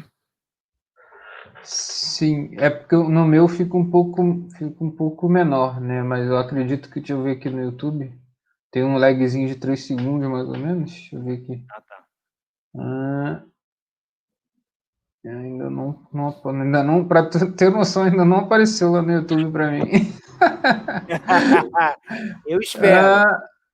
Sim, é porque no meu fica um pouco menor, né? Mas eu acredito que, deixa eu ver aqui no YouTube, tem um lagzinho de 3 segundos mais ou menos. Deixa eu ver aqui. Ah, tá. Ainda não, para ter noção, ainda não apareceu lá no YouTube para mim. Eu espero.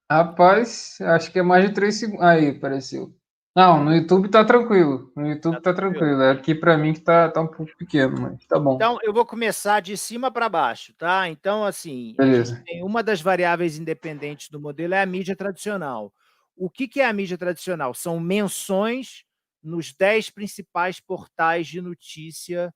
Rapaz, acho que é mais de 3 segundos. Aí, apareceu. Não, no YouTube tá tranquilo. No YouTube Tá tá tranquilo. tranquilo. Aqui para mim que tá um pouco pequeno, mas tá bom. Então, eu vou começar de cima para baixo, tá? Então, assim, a gente Beleza. tem uma das variáveis independentes do modelo é a mídia tradicional. O que é a mídia tradicional? São menções nos 10 principais portais de notícia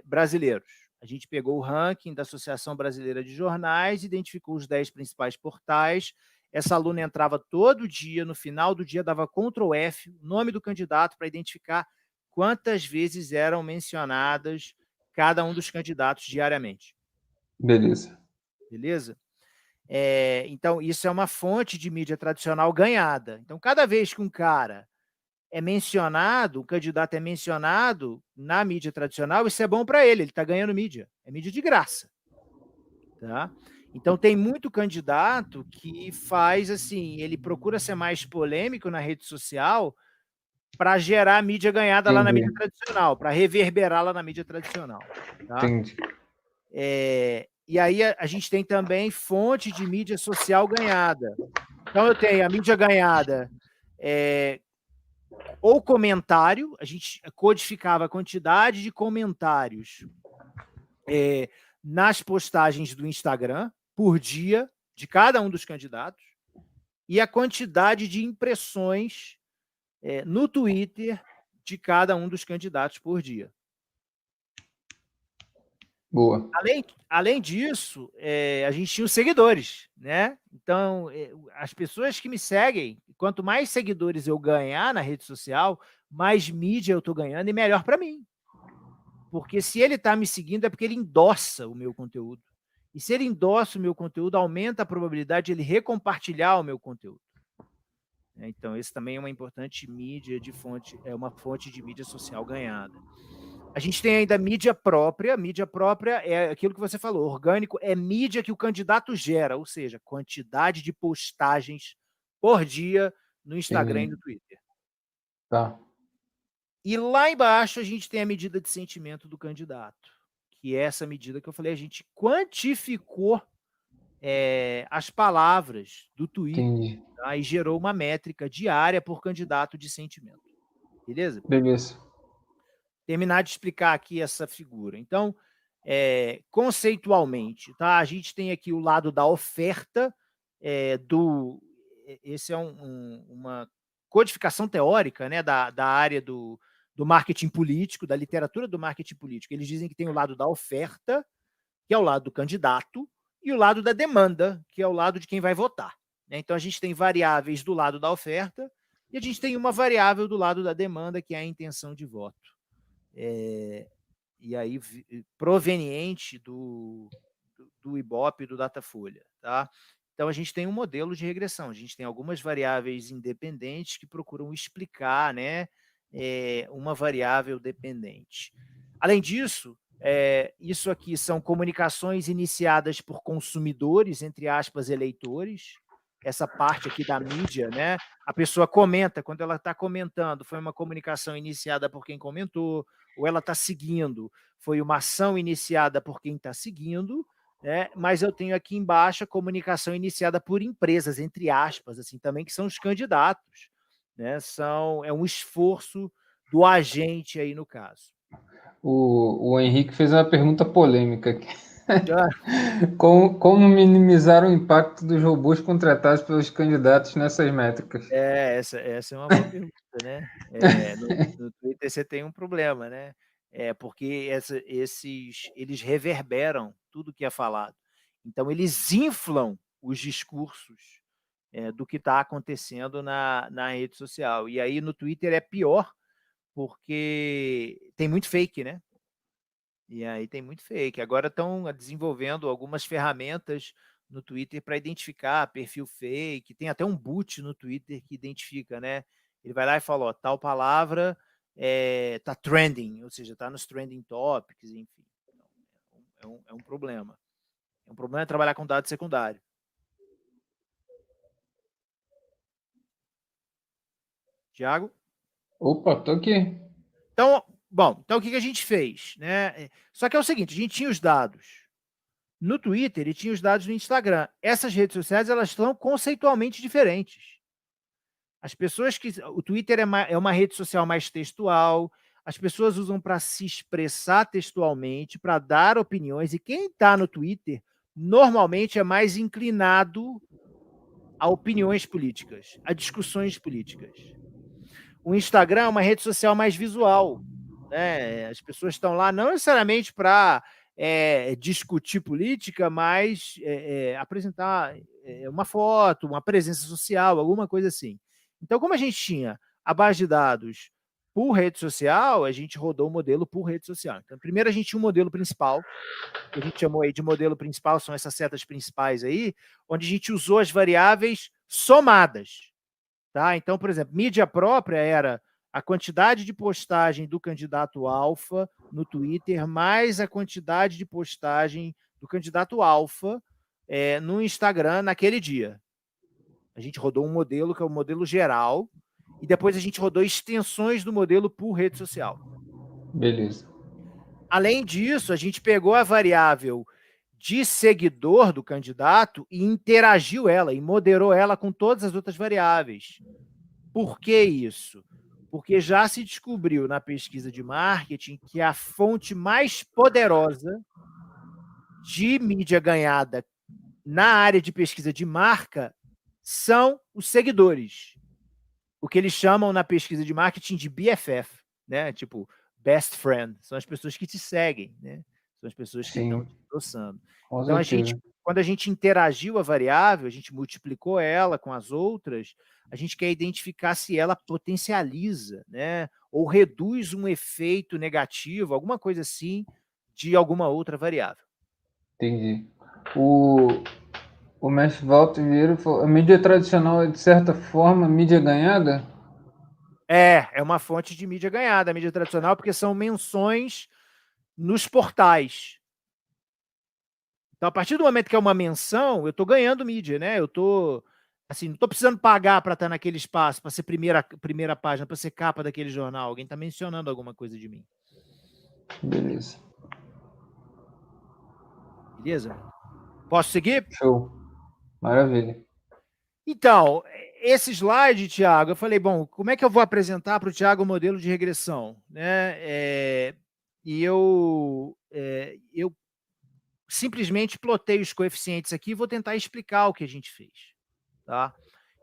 brasileiros. A gente pegou o ranking da Associação Brasileira de Jornais, identificou os 10 principais portais. Essa aluna entrava todo dia, no final do dia dava Ctrl F, o nome do candidato, para identificar quantas vezes eram mencionadas cada um dos candidatos diariamente. Beleza. Beleza? Então, isso é uma fonte de mídia tradicional ganhada. Então, cada vez que um cara é mencionado, o candidato é mencionado na mídia tradicional, isso é bom para ele está ganhando mídia, é mídia de graça. Tá? Então, tem muito candidato que faz assim, ele procura ser mais polêmico na rede social para gerar mídia ganhada lá na mídia tradicional, para reverberar lá na mídia tradicional. Tá? Entendi. E aí a gente tem também fonte de mídia social ganhada. Então, eu tenho a mídia ganhada ou comentário, a gente codificava a quantidade de comentários nas postagens do Instagram por dia de cada um dos candidatos e a quantidade de impressões no Twitter de cada um dos candidatos por dia. Boa. Além disso, a gente tinha os seguidores, né? Então, as pessoas que me seguem, quanto mais seguidores eu ganhar na rede social, mais mídia eu estou ganhando e melhor para mim. Porque se ele está me seguindo é porque ele endossa o meu conteúdo. E se ele endossa o meu conteúdo, aumenta a probabilidade de ele recompartilhar o meu conteúdo. Então, esse também é uma importante mídia de fonte, é uma fonte de mídia social ganhada. A gente tem ainda mídia própria. Mídia própria é aquilo que você falou. Orgânico é mídia que o candidato gera, ou seja, quantidade de postagens por dia no Instagram e no Twitter. Tá. E lá embaixo a gente tem a medida de sentimento do candidato, que é essa medida que eu falei, a gente quantificou as palavras do Twitter, tá? E gerou uma métrica diária por candidato de sentimento. Beleza? Beleza. Terminar de explicar aqui essa figura. Então, conceitualmente, tá? A gente tem aqui o lado da oferta, esse é uma codificação teórica, né, da área do marketing político, da literatura do marketing político. Eles dizem que tem o lado da oferta, que é o lado do candidato, e o lado da demanda, que é o lado de quem vai votar. Então, a gente tem variáveis do lado da oferta e a gente tem uma variável do lado da demanda, que é a intenção de voto. e aí proveniente do Ibope e do Datafolha, tá? Então, a gente tem um modelo de regressão, a gente tem algumas variáveis independentes que procuram explicar, né, uma variável dependente. Além disso, isso aqui são comunicações iniciadas por consumidores, entre aspas, eleitores, essa parte aqui da mídia, né? A pessoa comenta, quando ela está comentando, foi uma comunicação iniciada por quem comentou, ou ela está seguindo, foi uma ação iniciada por quem está seguindo, né? Mas eu tenho aqui embaixo a comunicação iniciada por empresas, entre aspas, assim, também, que são os candidatos, né? É um esforço do agente aí no caso. O Henrique fez uma pergunta polêmica aqui. Como minimizar o impacto dos robôs contratados pelos candidatos nessas métricas? Essa é uma boa pergunta, né? No Twitter você tem um problema, né? Porque eles reverberam tudo que é falado. Então, eles inflam os discursos do que está acontecendo na rede social. E aí, no Twitter, é pior, porque tem muito fake, né? E aí tem muito fake. Agora estão desenvolvendo algumas ferramentas no Twitter para identificar perfil fake. Tem até um boot no Twitter que identifica, né? Ele vai lá e fala, ó, tal palavra tá trending, ou seja, está nos trending topics, enfim. É um problema. É um problema trabalhar com dado secundário. Tiago? Opa, tô aqui. Então, então o que a gente fez, né? Só que é o seguinte, a gente tinha os dados no Twitter e tinha os dados no Instagram. Essas redes sociais, elas estão conceitualmente diferentes. As pessoas que... O Twitter é uma rede social mais textual, as pessoas usam para se expressar textualmente, para dar opiniões, e quem está no Twitter normalmente é mais inclinado a opiniões políticas, a discussões políticas. O Instagram é uma rede social mais visual, né? As pessoas estão lá não necessariamente para discutir política, mas apresentar uma foto, uma presença social, alguma coisa assim. Então, como a gente tinha a base de dados por rede social, a gente rodou o modelo por rede social. Então, primeiro a gente tinha um modelo principal, que a gente chamou aí de modelo principal, são essas setas principais aí, onde a gente usou as variáveis somadas. Tá? Então, por exemplo, mídia própria era a quantidade de postagem do candidato alfa no Twitter, mais a quantidade de postagem do candidato alfa no Instagram naquele dia. A gente rodou um modelo que é o modelo geral, e depois a gente rodou extensões do modelo por rede social. Beleza. Além disso, a gente pegou a variável de seguidor do candidato e interagiu ela, e moderou ela com todas as outras variáveis. Por que isso? Porque já se descobriu na pesquisa de marketing que a fonte mais poderosa de mídia ganhada na área de pesquisa de marca são os seguidores. O que eles chamam na pesquisa de marketing de BFF, né? Tipo, best friend. São as pessoas que te seguem, né? São as pessoas que estão te endossando. Então, quando a gente interagiu a variável, a gente multiplicou ela com as outras, a gente quer identificar se ela potencializa, né? Ou reduz um efeito negativo, alguma coisa assim, de alguma outra variável. Entendi. O mestre Walter Vieira falou, a mídia tradicional é, de certa forma, mídia ganhada? É uma fonte de mídia ganhada, a mídia tradicional, porque são menções nos portais. Então, a partir do momento que é uma menção, eu estou ganhando mídia, né? Eu estou... Assim, não estou precisando pagar para estar naquele espaço, para ser primeira página, para ser capa daquele jornal. Alguém está mencionando alguma coisa de mim. Beleza. Beleza? Posso seguir? Show. Maravilha. Então, esse slide, Tiago, eu falei, bom, como é que eu vou apresentar para o Tiago o modelo de regressão? Né? E eu simplesmente plotei os coeficientes aqui e vou tentar explicar o que a gente fez. Tá?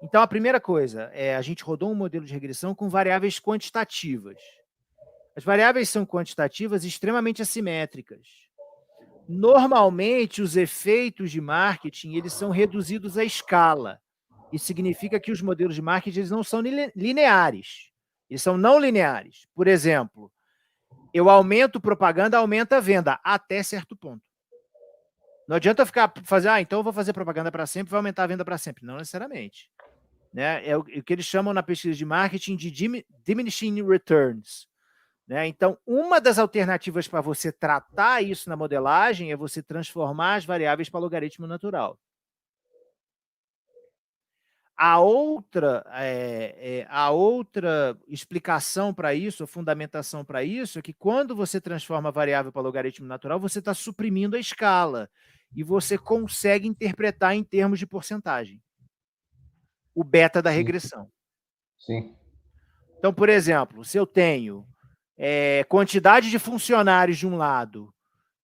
Então, a primeira coisa, a gente rodou um modelo de regressão com variáveis quantitativas. As variáveis são quantitativas extremamente assimétricas. Normalmente, os efeitos de marketing eles são reduzidos à escala. Isso significa que os modelos de marketing eles não são lineares. Eles são não lineares. Por exemplo, Eu aumento propaganda, aumenta a venda, até certo ponto. Não adianta eu fazer, então eu vou fazer propaganda para sempre, vai aumentar a venda para sempre. Não necessariamente. Né? É o que eles chamam na pesquisa de marketing de diminishing returns. Né? Então, uma das alternativas para você tratar isso na modelagem é você transformar as variáveis para logaritmo natural. A outra explicação para isso, a fundamentação para isso, é que quando você transforma a variável para logaritmo natural, você está suprimindo a escala e você consegue interpretar em termos de porcentagem o beta da regressão. Sim. Então, por exemplo, se eu tenho quantidade de funcionários de um lado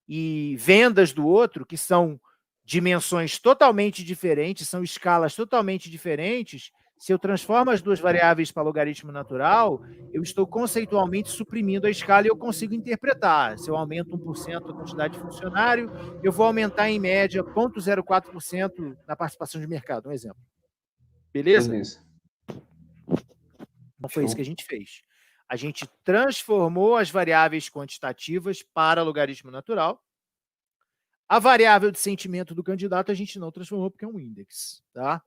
e vendas do outro, que são dimensões totalmente diferentes, são escalas totalmente diferentes, se eu transformo as duas variáveis para logaritmo natural, eu estou conceitualmente suprimindo a escala e eu consigo interpretar. Se eu aumento 1% a quantidade de funcionário, eu vou aumentar em média 0,04% na participação de mercado, um exemplo. Beleza? Então foi isso que a gente fez. A gente transformou as variáveis quantitativas para logaritmo natural. A variável de sentimento do candidato a gente não transformou porque é um índice, tá?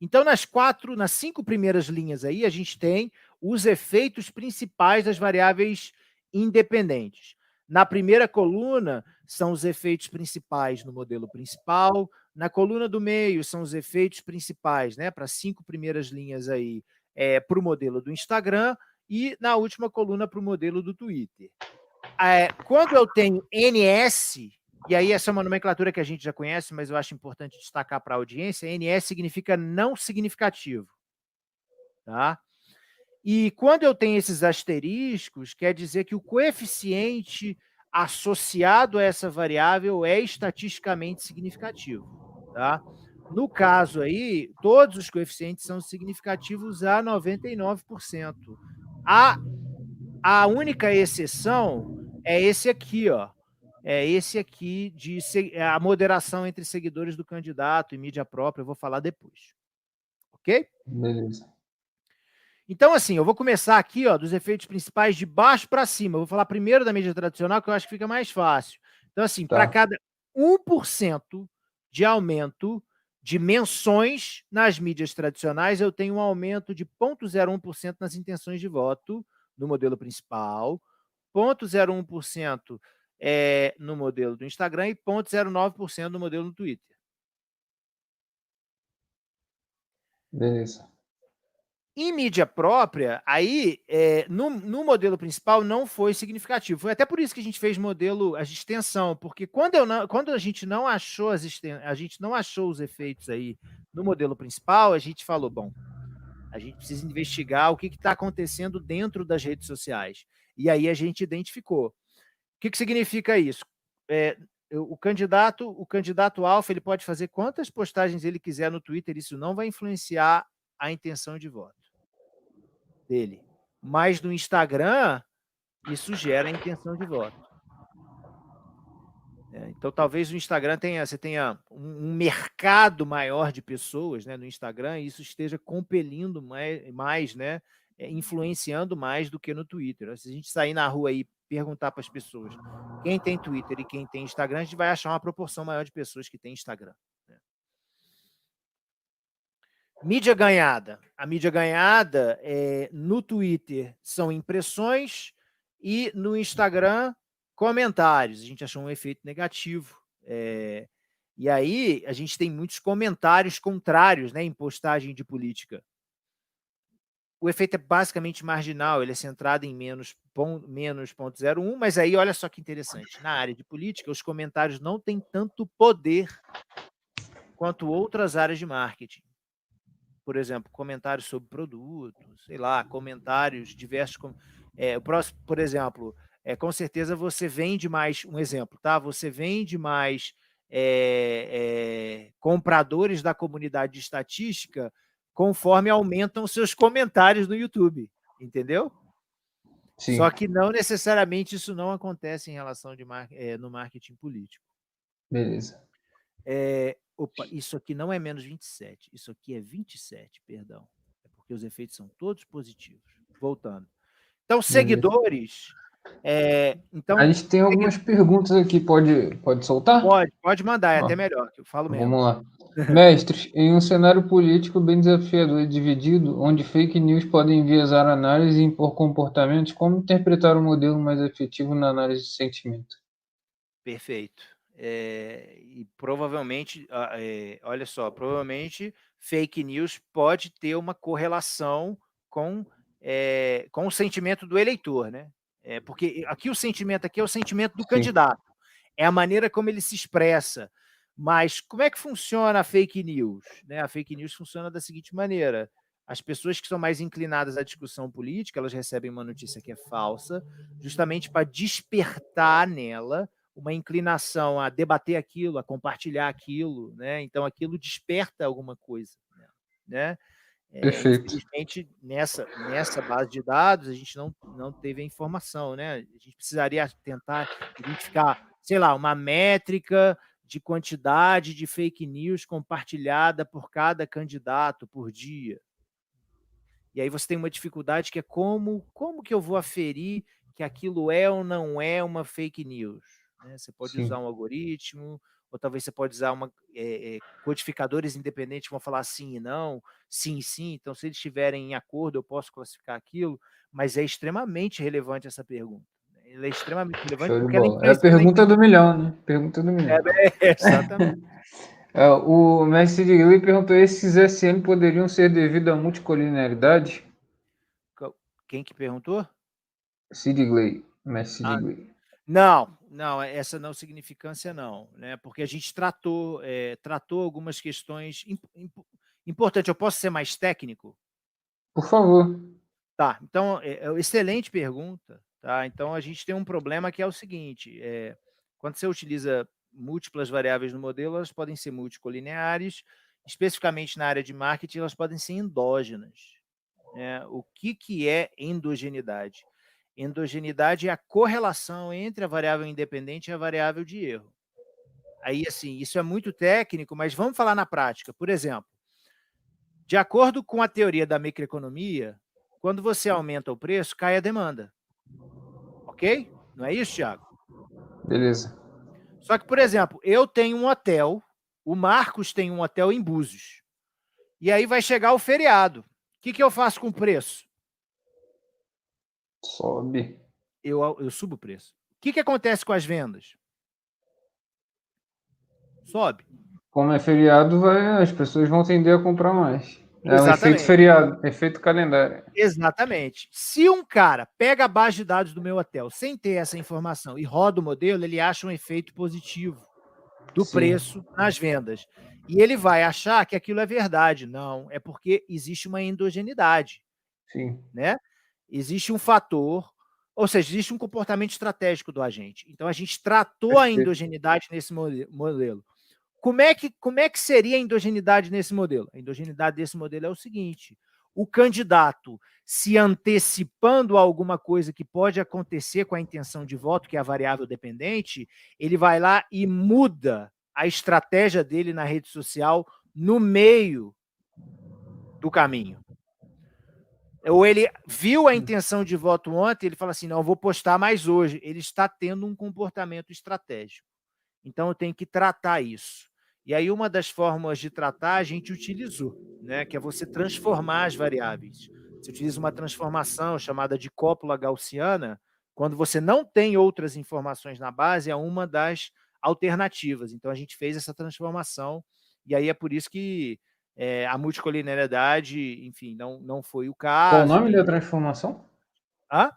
Então, nas 5 primeiras linhas aí, a gente tem os efeitos principais das variáveis independentes. Na primeira coluna, são os efeitos principais no modelo principal. Na coluna do meio, são os efeitos principais, né, para as 5 primeiras linhas aí, para o modelo do Instagram. E na última coluna, para o modelo do Twitter. Quando eu tenho NS, e aí essa é uma nomenclatura que a gente já conhece, mas eu acho importante destacar para a audiência, NS significa não significativo. Tá? E quando eu tenho esses asteriscos, quer dizer que o coeficiente associado a essa variável é estatisticamente significativo. Tá? No caso aí, todos os coeficientes são significativos a 99%. A única exceção é esse aqui, ó. É esse aqui de a moderação entre seguidores do candidato e mídia própria, eu vou falar depois. Ok? Beleza. Então, assim, eu vou começar aqui, ó, dos efeitos principais de baixo para cima. Eu vou falar primeiro da mídia tradicional, que eu acho que fica mais fácil. Então, assim, para cada 1% de aumento de menções nas mídias tradicionais, eu tenho um aumento de 0,01% nas intenções de voto no modelo principal, 0,01% no modelo do Instagram e 0,09% no modelo do Twitter. Beleza. Em mídia própria, aí, no modelo principal não foi significativo. Foi até por isso que a gente fez a extensão, porque quando a gente não achou os efeitos aí no modelo principal, a gente falou, bom, a gente precisa investigar o que está acontecendo dentro das redes sociais. E aí a gente identificou. O que significa isso? O candidato alfa, ele pode fazer quantas postagens ele quiser no Twitter, isso não vai influenciar a intenção de voto dele. Mas no Instagram, isso gera a intenção de voto. Então, talvez no Instagram você tenha um mercado maior de pessoas, né, no Instagram, e isso esteja compelindo mais, né, influenciando mais do que no Twitter. Se a gente sair na rua e perguntar para as pessoas quem tem Twitter e quem tem Instagram, a gente vai achar uma proporção maior de pessoas que têm Instagram. Né? Mídia ganhada. A mídia ganhada no Twitter são impressões e no Instagram, comentários. A gente achou um efeito negativo. E aí, a gente tem muitos comentários contrários, né, em postagem de política. O efeito é basicamente marginal, ele é centrado em menos 0,01, mas aí, olha só que interessante, na área de política, os comentários não têm tanto poder quanto outras áreas de marketing. Por exemplo, comentários sobre produtos, sei lá, comentários diversos. Por exemplo, com certeza você vende mais, um exemplo, tá? Você vende mais compradores da comunidade de estatística conforme aumentam seus comentários no YouTube, entendeu? Sim. Só que não necessariamente isso não acontece em relação no marketing político. Beleza. Opa, isso aqui não é menos 27, isso aqui é 27, perdão. É porque os efeitos são todos positivos. Voltando. Então, seguidores... então, a gente tem algumas perguntas aqui, pode soltar? Pode mandar, é até melhor, que eu falo menos. Vamos lá. Mestres, em um cenário político bem desafiador e dividido, onde fake news podem enviesar a análise e impor comportamentos, como interpretar um modelo mais efetivo na análise de sentimento? Perfeito. E provavelmente, olha só, provavelmente fake news pode ter uma correlação com o sentimento do eleitor, né? Porque aqui o sentimento aqui é o sentimento do candidato, é a maneira como ele se expressa. Mas como é que funciona a fake news? Né? A fake news funciona da seguinte maneira: as pessoas que são mais inclinadas à discussão política, elas recebem uma notícia que é falsa, justamente para despertar nela uma inclinação a debater aquilo, a compartilhar aquilo, né? Então aquilo desperta alguma coisa, né? Perfeito. Infelizmente, nessa base de dados, a gente não teve a informação, né? A gente precisaria tentar identificar, sei lá, uma métrica de quantidade de fake news compartilhada por cada candidato por dia. E aí você tem uma dificuldade que é como que eu vou aferir que aquilo é ou não é uma fake news? Né? Você pode usar um algoritmo, ou talvez você pode usar codificadores independentes que vão falar sim e não, sim e sim. Então, se eles estiverem em acordo, eu posso classificar aquilo, mas é extremamente relevante essa pergunta. Ela é extremamente relevante porque ela É a influencia pergunta do milhão, né? Pergunta do milhão. Exatamente. O mestre Sidgley perguntou: esses SN poderiam ser devido à multicolinearidade? Quem que perguntou? Sidgley, mestre Sidgley. Não, essa não significância não, né? Porque a gente tratou algumas questões importantes. Eu posso ser mais técnico? Por favor. Tá, então, excelente pergunta. Tá? Então, a gente tem um problema que é o seguinte, quando você utiliza múltiplas variáveis no modelo, elas podem ser multicolineares, especificamente na área de marketing, elas podem ser endógenas. Né? O que é endogeneidade? Endogeneidade é a correlação entre a variável independente e a variável de erro. Aí, assim, isso é muito técnico, mas vamos falar na prática. Por exemplo, de acordo com a teoria da microeconomia, quando você aumenta o preço, cai a demanda. Ok? Não é isso, Thiago? Beleza. Só que, por exemplo, eu tenho um hotel, o Marcos tem um hotel em Búzios, e aí vai chegar o feriado. O que eu faço com o preço? Sobe. Eu subo o preço. O que acontece com as vendas? Sobe. Como é feriado, as pessoas vão tender a comprar mais. É um efeito Exatamente. feriado, efeito calendário. Exatamente. Se um cara pega a base de dados do meu hotel sem ter essa informação e roda o modelo, ele acha um efeito positivo do preço nas vendas. E ele vai achar que aquilo é verdade. Não, é porque existe uma endogeneidade. Sim. Né? Existe um fator, ou seja, existe um comportamento estratégico do agente. Então, a gente tratou a endogeneidade nesse modelo. Como é que seria a endogeneidade nesse modelo? A endogeneidade desse modelo é o seguinte: o candidato se antecipando a alguma coisa que pode acontecer com a intenção de voto, que é a variável dependente, ele vai lá e muda a estratégia dele na rede social no meio do caminho. Ou ele viu a intenção de voto ontem, ele fala assim, não, eu vou postar mais hoje. Ele está tendo um comportamento estratégico. Então, eu tenho que tratar isso. E aí, uma das formas de tratar, a gente utilizou, né? Que é você transformar as variáveis. Você utiliza uma transformação chamada de cópula gaussiana, quando você não tem outras informações na base, é uma das alternativas. Então, a gente fez essa transformação, e aí é por isso que a multicolinearidade, enfim, não foi o caso. Qual o nome da transformação? Hã?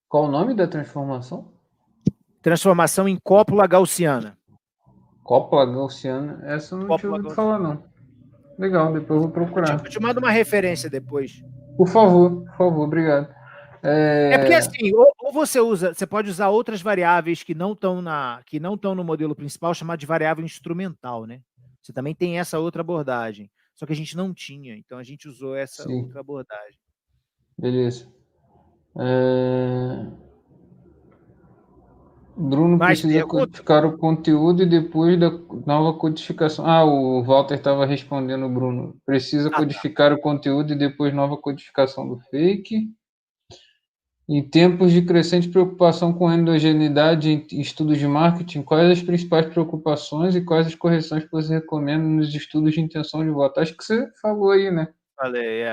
Qual o nome da transformação? Transformação em cópula gaussiana. Cópula gaussiana? Essa eu não tinha ouvido falar, não. Legal, depois eu vou procurar. Eu te mando uma referência depois. Por favor, obrigado. Porque assim, ou você pode usar outras variáveis que não estão no modelo principal, chamado de variável instrumental, né? Você também tem essa outra abordagem. Só que a gente não tinha, então a gente usou essa outra abordagem. Beleza. Bruno precisa codificar o conteúdo e depois da nova codificação. O Walter estava respondendo o Bruno. Precisa codificar o conteúdo e depois nova codificação do fake. Em tempos de crescente preocupação com endogeneidade em estudos de marketing, quais as principais preocupações e quais as correções que você recomenda nos estudos de intenção de voto? Acho que você falou aí, né? Falei,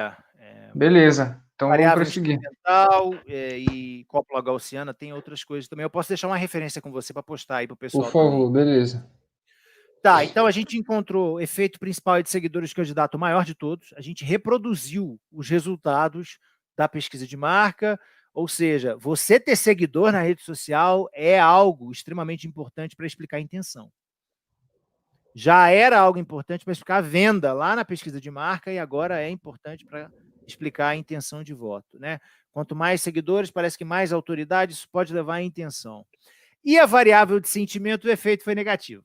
Beleza, então vamos variável prosseguir. instrumental e cópula gaussiana, tem outras coisas também. Eu posso deixar uma referência com você para postar aí para o Por pessoal também. favor, beleza. Tá, então a gente encontrou efeito principal de seguidores de candidato maior de todos. A gente reproduziu os resultados da pesquisa de marca, ou seja, você ter seguidor na rede social é algo extremamente importante para explicar a intenção. Já era algo importante para explicar a venda lá na pesquisa de marca e agora é importante para explicar a intenção de voto, né? Quanto mais seguidores, parece que mais autoridade, isso pode levar à intenção. E a variável de sentimento, o efeito foi negativo.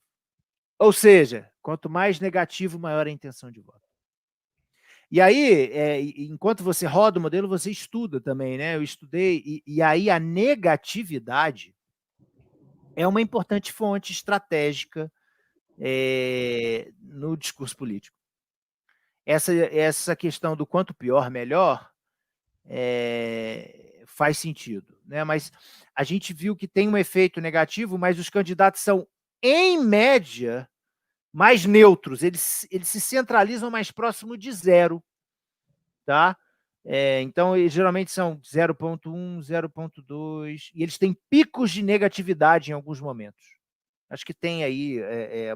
Ou seja, quanto mais negativo, maior a intenção de voto. E aí, enquanto você roda o modelo, você estuda também, né? Eu estudei, e aí a negatividade é uma importante fonte estratégica no discurso político. Essa questão do quanto pior, melhor, faz sentido, né? Mas a gente viu que tem um efeito negativo, mas os candidatos são, em média, mais neutros, eles se centralizam mais próximo de zero, tá? Então, eles geralmente são 0,1, 0,2, e eles têm picos de negatividade em alguns momentos. Acho que tem aí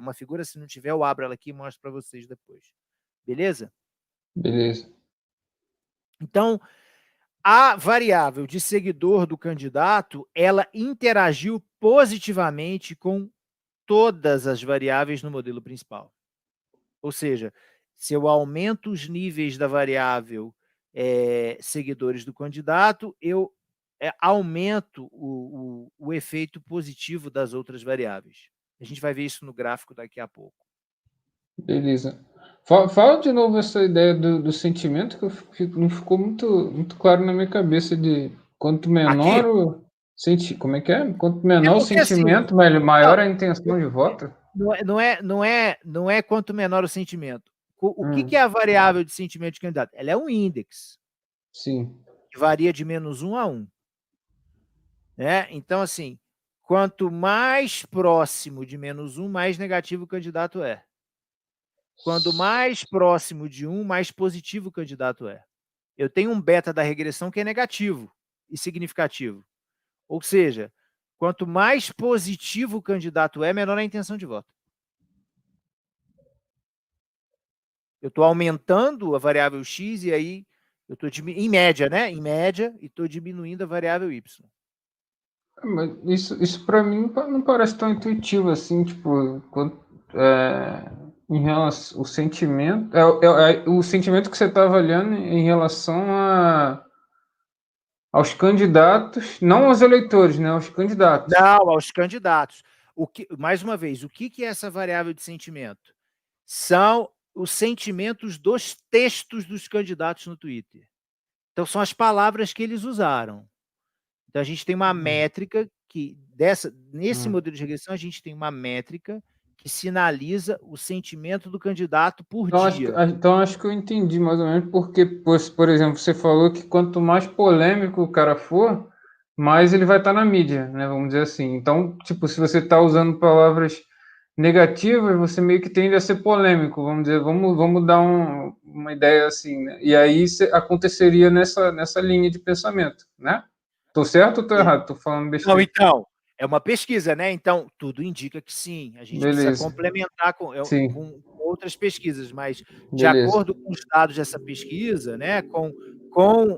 uma figura, se não tiver, eu abro ela aqui e mostro para vocês depois. Beleza? Beleza. Então, a variável de seguidor do candidato, ela interagiu positivamente com todas as variáveis no modelo principal. Ou seja, se eu aumento os níveis da variável seguidores do candidato, eu aumento o efeito positivo das outras variáveis. A gente vai ver isso no gráfico daqui a pouco. Beleza. Fala de novo essa ideia do sentimento, que não ficou muito claro na minha cabeça de quanto menor Aqui, o como é que é? Quanto menor o porque assim, sentimento, maior a intenção de voto? não é quanto menor o sentimento. O que é a variável de sentimento de candidato? Ela é um índice. Sim. Que varia de -1 a 1. Né? Então, assim, quanto mais próximo de -1, mais negativo o candidato é. Quanto mais próximo de 1, mais positivo o candidato é. Eu tenho um beta da regressão que é negativo e significativo. Ou seja, quanto mais positivo o candidato é, menor a intenção de voto. Eu estou aumentando a variável X e aí eu estou em média, né? Em média, e estou diminuindo a variável Y. Mas isso para mim não parece tão intuitivo assim, tipo, em relação ao sentimento, o sentimento que você está avaliando em relação aos candidatos, não aos eleitores, né? Aos candidatos. Não, aos candidatos. Mais uma vez, o que é essa variável de sentimento? São os sentimentos dos textos dos candidatos no Twitter. Então, são as palavras que eles usaram. Então, a gente tem uma métrica que, nesse modelo de regressão, a gente tem uma métrica que sinaliza o sentimento do candidato por dia. Então, acho que eu entendi mais ou menos, porque, por exemplo, você falou que quanto mais polêmico o cara for, mais ele vai estar na mídia, né? Vamos dizer assim. Então, tipo, se você está usando palavras negativas, você meio que tende a ser polêmico, vamos dizer, vamos dar uma ideia assim, né? E aí aconteceria nessa linha de pensamento, né? Tô certo ou tô errado? Tô falando Não, besteira. então, é uma pesquisa, né? Então, tudo indica que sim. A gente precisa Beleza. complementar Sim, com outras pesquisas, mas de beleza. acordo com os dados dessa pesquisa, né, com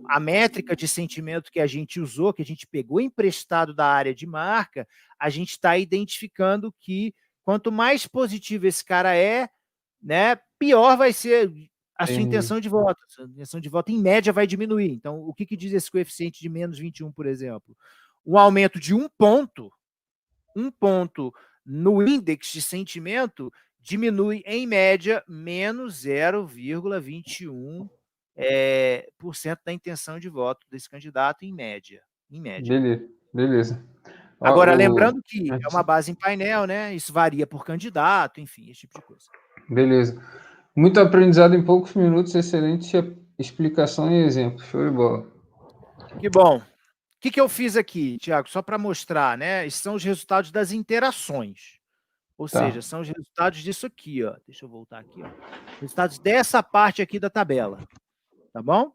a métrica de sentimento que a gente usou, que a gente pegou emprestado da área de marca, a gente está identificando que quanto mais positivo esse cara é, né, pior vai ser a sua Entendi. intenção de voto. A sua intenção de voto, em média, vai diminuir. Então, o que diz esse coeficiente de -21, por exemplo? Um aumento de um ponto no índice de sentimento diminui, em média, menos 0,21% da intenção de voto desse candidato, em média. Em média. Beleza. Agora, Ó, lembrando que é uma base em painel, né? Isso varia por candidato, enfim, esse tipo de coisa. beleza. Muito aprendizado em poucos minutos, excelente explicação e exemplo. Show de bola. Que bom. que eu fiz aqui, Tiago? Só para mostrar, né? Esses são os resultados das interações. Ou seja, são os resultados disso aqui, ó. Deixa eu voltar aqui, ó. Resultados dessa parte aqui da tabela. Tá bom?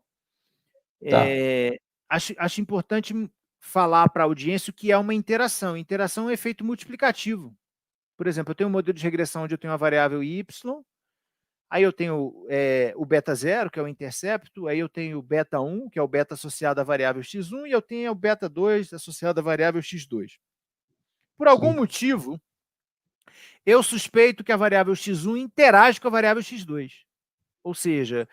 Acho importante falar para a audiência o que é uma interação. Interação é um efeito multiplicativo. Por exemplo, eu tenho um modelo de regressão onde eu tenho uma variável y, aí eu tenho o beta 0, que é o intercepto, aí eu tenho o beta 1, que é o beta associado à variável x1, e eu tenho o beta 2 associado à variável x2. Por algum motivo, eu suspeito que a variável x1 interage com a variável x2. Ou seja,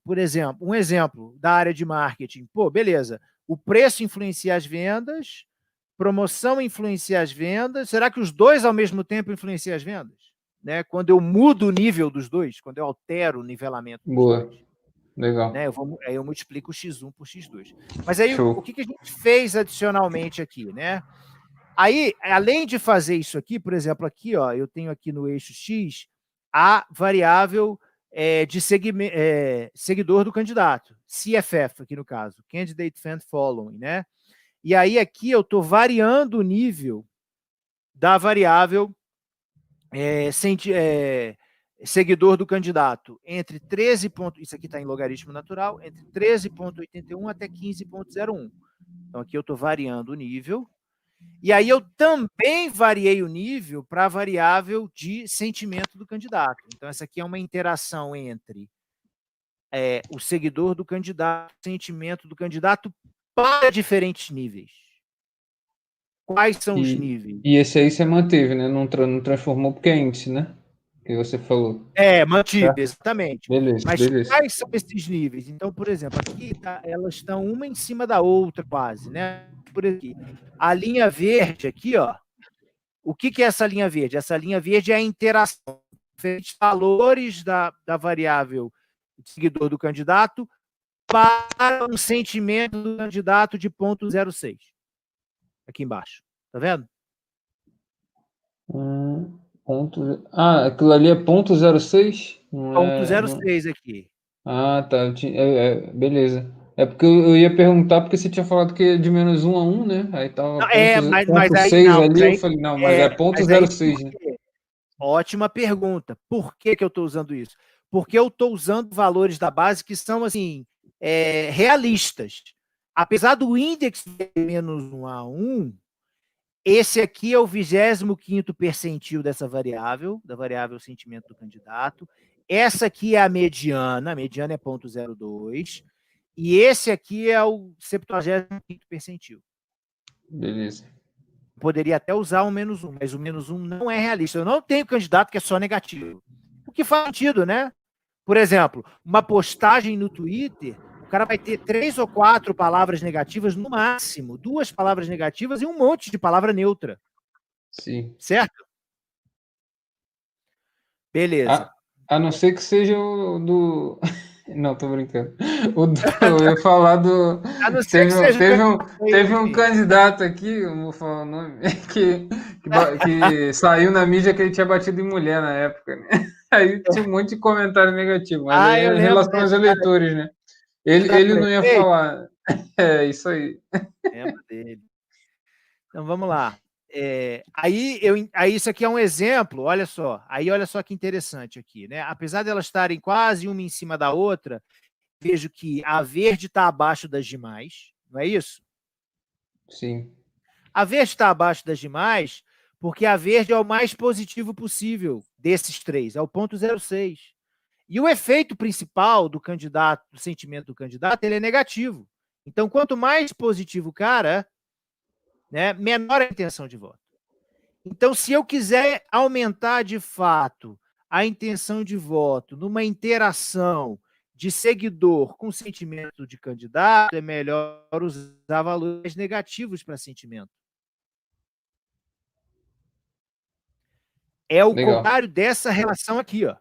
por exemplo, um exemplo da área de marketing. Pô, beleza, o preço influencia as vendas, promoção influencia as vendas. Será que os dois ao mesmo tempo influenciam as vendas? Né? Quando eu mudo o nível dos dois, quando eu altero o nivelamento dos dois. Legal. Né? Aí eu multiplico x1 por x2. Mas aí, o que a gente fez adicionalmente aqui? Né? Aí, além de fazer isso aqui, por exemplo, aqui, ó, eu tenho aqui no eixo x a variável de seguidor do candidato, CFF, aqui no caso, Candidate Fan Following, né? E aí aqui eu estou variando o nível da variável seguidor do candidato entre 13. Isso aqui está em logaritmo natural, entre 13,81 até 15,01. Então aqui eu estou variando o nível. E aí eu também variei o nível para a variável de sentimento do candidato. Então essa aqui é uma interação entre o seguidor do candidato, o sentimento do candidato para diferentes níveis. Quais são os níveis? E esse aí você manteve, né? Não transformou porque é índice, né? Que você falou. Mantive, exatamente. Beleza, Mas beleza. quais são esses níveis? Então, por exemplo, aqui elas estão uma em cima da outra quase, né? Por aqui. A linha verde aqui, ó. O que é essa linha verde? Essa linha verde é a interação entre valores da variável seguidor do candidato para um sentimento do candidato de 0,06. Aqui embaixo. Tá vendo? Aquilo ali é 0,06? 0,06 aqui. Ah, tá. Beleza. É porque eu ia perguntar porque você tinha falado que é de -1 a 1, né? Aí tava mas aí 6 não, ali, eu falei, não, mas é 0,06, né? Ótima pergunta. Por que eu estou usando isso? Porque eu estou usando valores da base que são assim realistas. Apesar do índice de -1 a 1, esse aqui é o 25º percentil dessa variável, da variável sentimento do candidato. Essa aqui é a mediana é 0,02. E esse aqui é o 75º percentil. Beleza. Poderia até usar o -1, mas o -1 não é realista. Eu não tenho candidato que é só negativo. O que faz sentido, né? Por exemplo, uma postagem no Twitter, o cara vai ter 3 ou 4 palavras negativas no máximo, 2 palavras negativas e um monte de palavra neutra. Sim. Certo? Beleza. A não ser que seja o do... Não, tô brincando. Eu ia falar do... Teve um candidato aqui, eu vou falar o nome, que saiu na mídia que ele tinha batido em mulher na época, né? Aí tinha um monte de comentário negativo, mas aí é em relação aos eleitores, né? Ele não ia falar. É, isso aí. Lembro dele. Então, vamos lá. Aí isso aqui é um exemplo, olha só. Aí olha só que interessante aqui, né? Apesar de elas estarem quase uma em cima da outra, vejo que a verde está abaixo das demais, não é isso? Sim. A verde está abaixo das demais porque a verde é o mais positivo possível desses três, é o 0,06. E o efeito principal do candidato, do sentimento do candidato, ele é negativo. Então, quanto mais positivo o cara, né, menor a intenção de voto. Então, se eu quiser aumentar de fato a intenção de voto numa interação de seguidor com sentimento de candidato, é melhor usar valores negativos para sentimento. É o contrário dessa relação aqui, ó.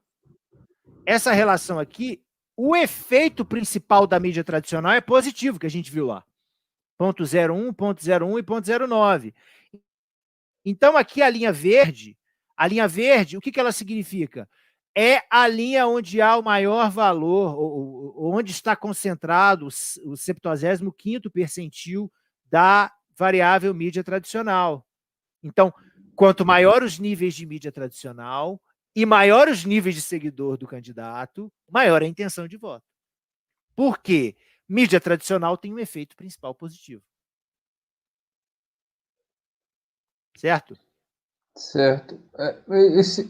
Essa relação aqui, o efeito principal da mídia tradicional é positivo, que a gente viu lá. 0,01, 0,01 e 0,09. Então, aqui a linha verde, o que ela significa? é a linha onde há o maior valor, onde está concentrado o 75º percentil da variável mídia tradicional. Então, quanto maior os níveis de mídia tradicional e maior os níveis de seguidor do candidato, maior a intenção de voto. Por quê? Mídia tradicional tem um efeito principal positivo. Certo? Certo.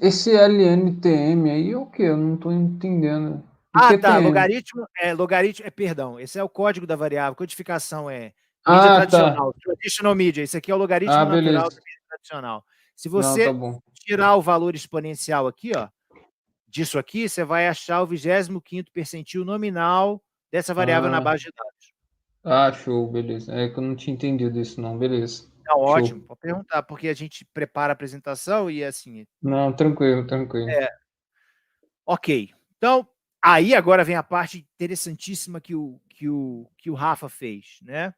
Esse LNTM aí é o quê? Eu não estou entendendo. O que é Tá. TM? Perdão, esse é o código da variável. Codificação é mídia Ah, tá. tradicional, traditional media. Esse aqui é o Ah, logaritmo natural beleza. da mídia tradicional. Se Não, tá você bom. tirar o valor exponencial aqui, ó, disso aqui, você vai achar o 25º percentil nominal dessa variável na Ah, base de dados. show, beleza. É que eu não tinha entendido isso, não. Beleza. Tá ótimo, Show. pode perguntar, porque a gente prepara a apresentação e assim. Não, tranquilo, tranquilo. Ok. Então, aí agora vem a parte interessantíssima que o Rafa fez, né?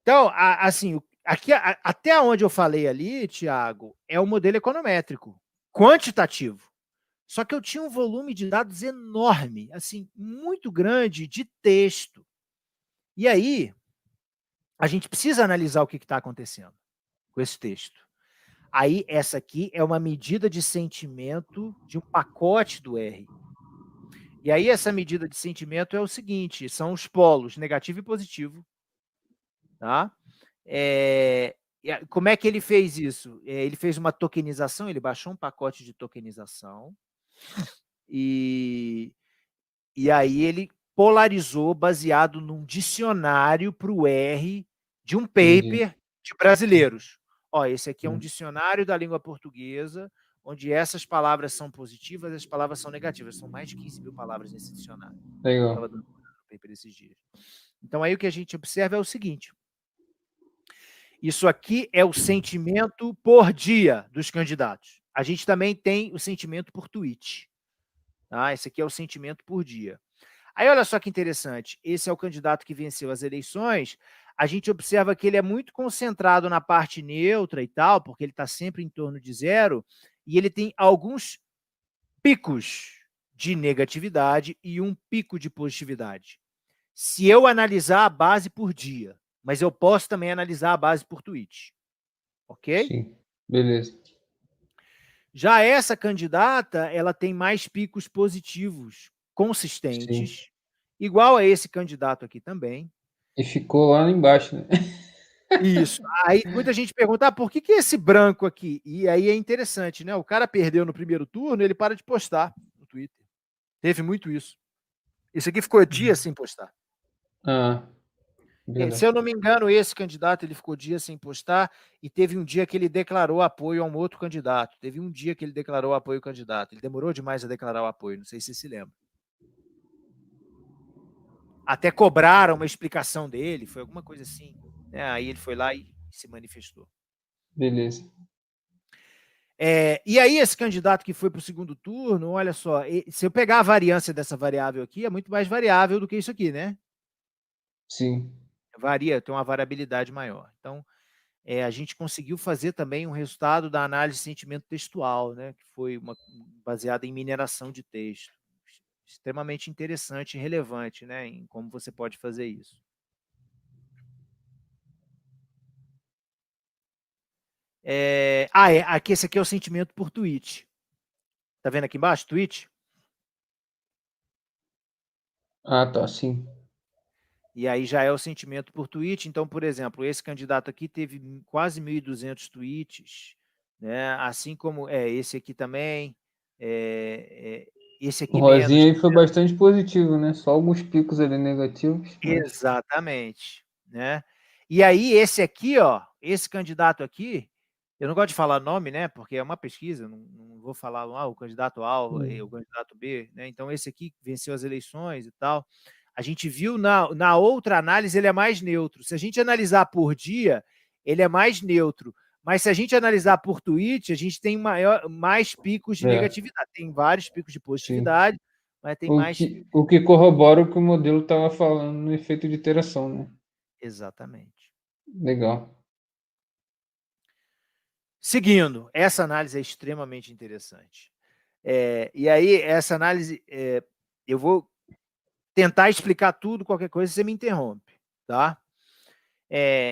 Então, assim, aqui, até onde eu falei ali, Tiago, é o modelo econométrico, quantitativo. Só que eu tinha um volume de dados enorme, assim, muito grande de texto. E aí, a gente precisa analisar o que está acontecendo com esse texto. Aí, essa aqui é uma medida de sentimento de um pacote do R. E aí, essa medida de sentimento é o seguinte: são os polos, negativo e positivo. Tá? Como é que ele fez isso? Ele fez uma tokenização, ele baixou um pacote de tokenização e aí ele polarizou baseado num dicionário para o R de um Entendi. paper de brasileiros. Ó, esse aqui é um dicionário da língua portuguesa, onde essas palavras são positivas e as palavras são negativas. São mais de 15 mil palavras nesse dicionário. Eu estava Legal. dando no paper esses dias. Então, aí o que a gente observa é o seguinte: isso aqui é o sentimento por dia dos candidatos. A gente também tem o sentimento por tweet. Tá? Esse aqui é o sentimento por dia. Aí, olha só que interessante. Esse é o candidato que venceu as eleições. A gente observa que ele é muito concentrado na parte neutra e tal, porque ele está sempre em torno de zero, e ele tem alguns picos de negatividade e um pico de positividade. Se eu analisar a base por dia, mas eu posso também analisar a base por tweet. Ok? Sim. Beleza. Já essa candidata, ela tem mais picos positivos, Sim. consistentes, igual a esse candidato aqui também. E ficou lá embaixo, né? Isso. Aí muita gente pergunta, por que esse branco aqui? E aí é interessante, né? O cara perdeu no primeiro turno, ele para de postar no Twitter. Teve muito isso. Esse aqui ficou dias sem postar. Ah, Se beleza. eu não me engano, esse candidato ele ficou dias sem postar e teve um dia que ele declarou apoio a um outro candidato. Teve um dia que ele declarou apoio ao candidato. Ele demorou demais a declarar o apoio, não sei se você se lembra. Até cobraram uma explicação dele, foi alguma coisa assim. Né? Aí ele foi lá e se manifestou. Beleza. E aí esse candidato que foi para o segundo turno, olha só, se eu pegar a variância dessa variável aqui, é muito mais variável do que isso aqui, né? Sim. Varia, tem uma variabilidade maior. Então, a gente conseguiu fazer também um resultado da análise de sentimento textual, né? Que foi baseada em mineração de texto. Extremamente interessante e relevante, né? Em como você pode fazer isso. Aqui, esse aqui é o sentimento por tweet. Tá vendo aqui embaixo, tweet? Ah, tá, sim. E aí já é o sentimento por tweet. Então, por exemplo, esse candidato aqui teve quase 1.200 tweets, né? Assim como esse aqui também, esse O aqui Rosinha menos. aí foi bastante positivo, né? Só alguns picos ali negativos, mas Exatamente, né? E aí esse aqui, ó, esse candidato aqui, eu não gosto de falar nome, né? Porque é uma pesquisa, não vou falar o candidato A, o candidato B, né? Então esse aqui venceu as eleições e tal. A gente viu na outra análise ele é mais neutro. Se a gente analisar por dia, ele é mais neutro. Mas se a gente analisar por tweet, a gente tem mais picos de é, negatividade. Tem vários picos de sim. positividade, mas tem mais. O que corrobora o que o modelo estava falando no efeito de interação, né? Exatamente. Legal. Seguindo, essa análise é extremamente interessante. E aí, essa análise, eu vou tentar explicar tudo, qualquer coisa, você me interrompe, tá?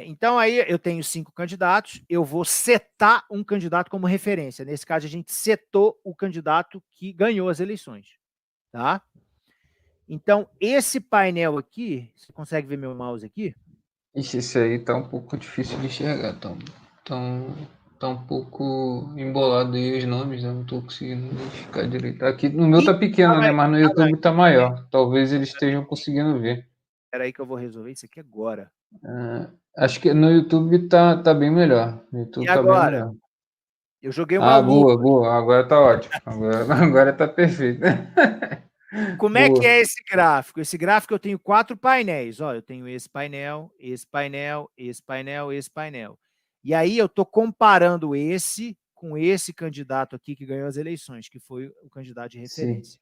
Então, aí eu tenho 5 candidatos, eu vou setar um candidato como referência. Nesse caso, a gente setou o candidato que ganhou as eleições, tá? Então, esse painel aqui, você consegue ver meu mouse aqui? Ixi, esse aí tá um pouco difícil de enxergar, tá um pouco embolado aí os nomes, eu não tô conseguindo identificar direito. Aqui no meu tá pequeno, né? Mas no YouTube tá maior. Talvez eles estejam conseguindo ver. Espera aí que eu vou resolver isso aqui agora. Acho que no YouTube tá bem melhor. No YouTube E tá bem agora? melhor. Eu joguei uma Boa, lupa. boa. Agora tá ótimo. Agora tá perfeito. Como é que é esse gráfico? Esse gráfico eu tenho 4 painéis. Ó, eu tenho esse painel, esse painel, esse painel, esse painel. E aí eu estou comparando esse com esse candidato aqui que ganhou as eleições, que foi o candidato de referência. Sim.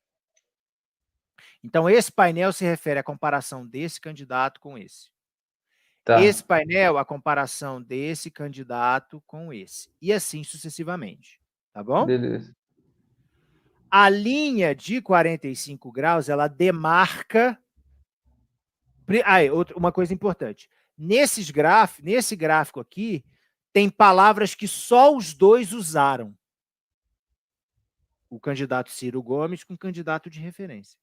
Então, esse painel se refere à comparação desse candidato com esse. Tá. Esse painel, a comparação desse candidato com esse. E assim sucessivamente. Tá bom? Beleza. A linha de 45 graus, ela demarca... uma coisa importante. Nesse gráfico aqui, tem palavras que só os dois usaram. O candidato Ciro Gomes com o candidato de referência.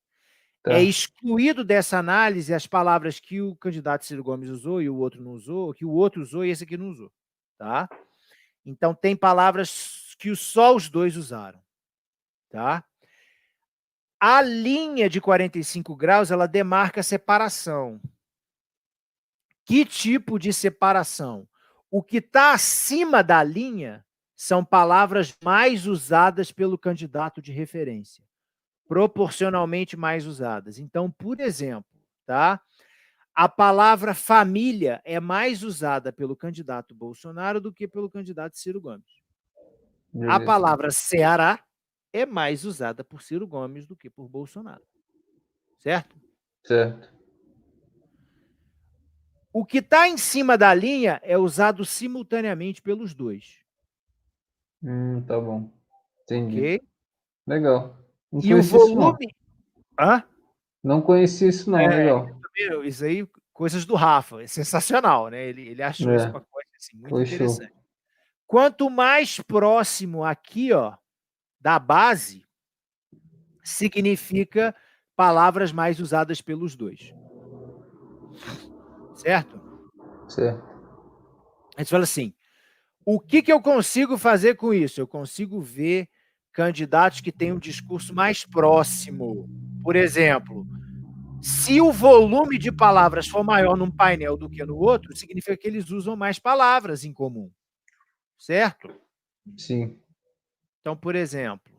Tá. É excluído dessa análise as palavras que o candidato Ciro Gomes usou e o outro não usou, que o outro usou e esse aqui não usou. Tá? Então, tem palavras que só os dois usaram. Tá? A linha de 45 graus, ela demarca a separação. Que tipo de separação? O que está acima da linha são palavras mais usadas pelo candidato de referência. Proporcionalmente mais usadas. Então, por exemplo, tá? A palavra família é mais usada pelo candidato Bolsonaro do que pelo candidato Ciro Gomes. Beleza. A palavra Ceará é mais usada por Ciro Gomes do que por Bolsonaro. Certo? Certo. O que está em cima da linha é usado simultaneamente pelos dois. Tá bom. Entendi. Ok? Legal. Não e o volume... Não conheci isso não, legal. Isso aí, coisas do Rafa, é sensacional, né? Ele achou esse pacote assim, muito interessante. Show. Quanto mais próximo aqui, ó, da base, significa palavras mais usadas pelos dois. Certo? Certo. A gente fala assim, o que eu consigo fazer com isso? Eu consigo ver candidatos que têm um discurso mais próximo. Por exemplo, se o volume de palavras for maior num painel do que no outro, significa que eles usam mais palavras em comum. Certo? Sim. Então, por exemplo,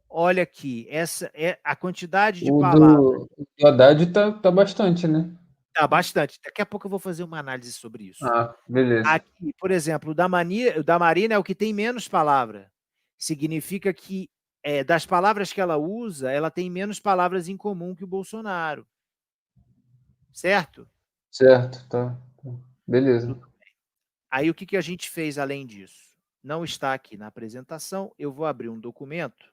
olha aqui, essa é a quantidade de palavras. O Haddad tá bastante, né? Tá bastante. Daqui a pouco eu vou fazer uma análise sobre isso. Beleza. Aqui, por exemplo, o da Marina é o que tem menos palavra. Significa que, das palavras que ela usa, ela tem menos palavras em comum que o Bolsonaro. Certo? Certo, tá. Beleza. Aí, o que a gente fez além disso? Não está aqui na apresentação, eu vou abrir um documento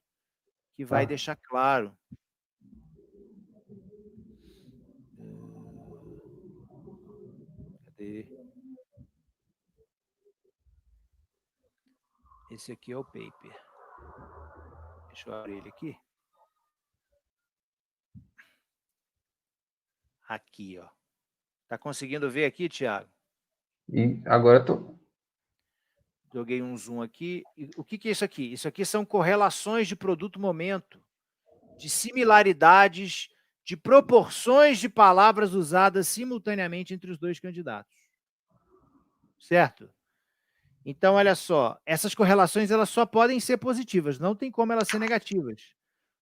que vai deixar claro. Cadê? Esse aqui é o paper. Deixa eu abrir ele aqui. Aqui, ó. Tá conseguindo ver aqui, Thiago? E agora tô. Joguei um zoom aqui. E o que é isso aqui? Isso aqui são correlações de produto-momento, de similaridades, de proporções de palavras usadas simultaneamente entre os dois candidatos. Certo? Então, olha só, essas correlações elas só podem ser positivas, não tem como elas ser negativas,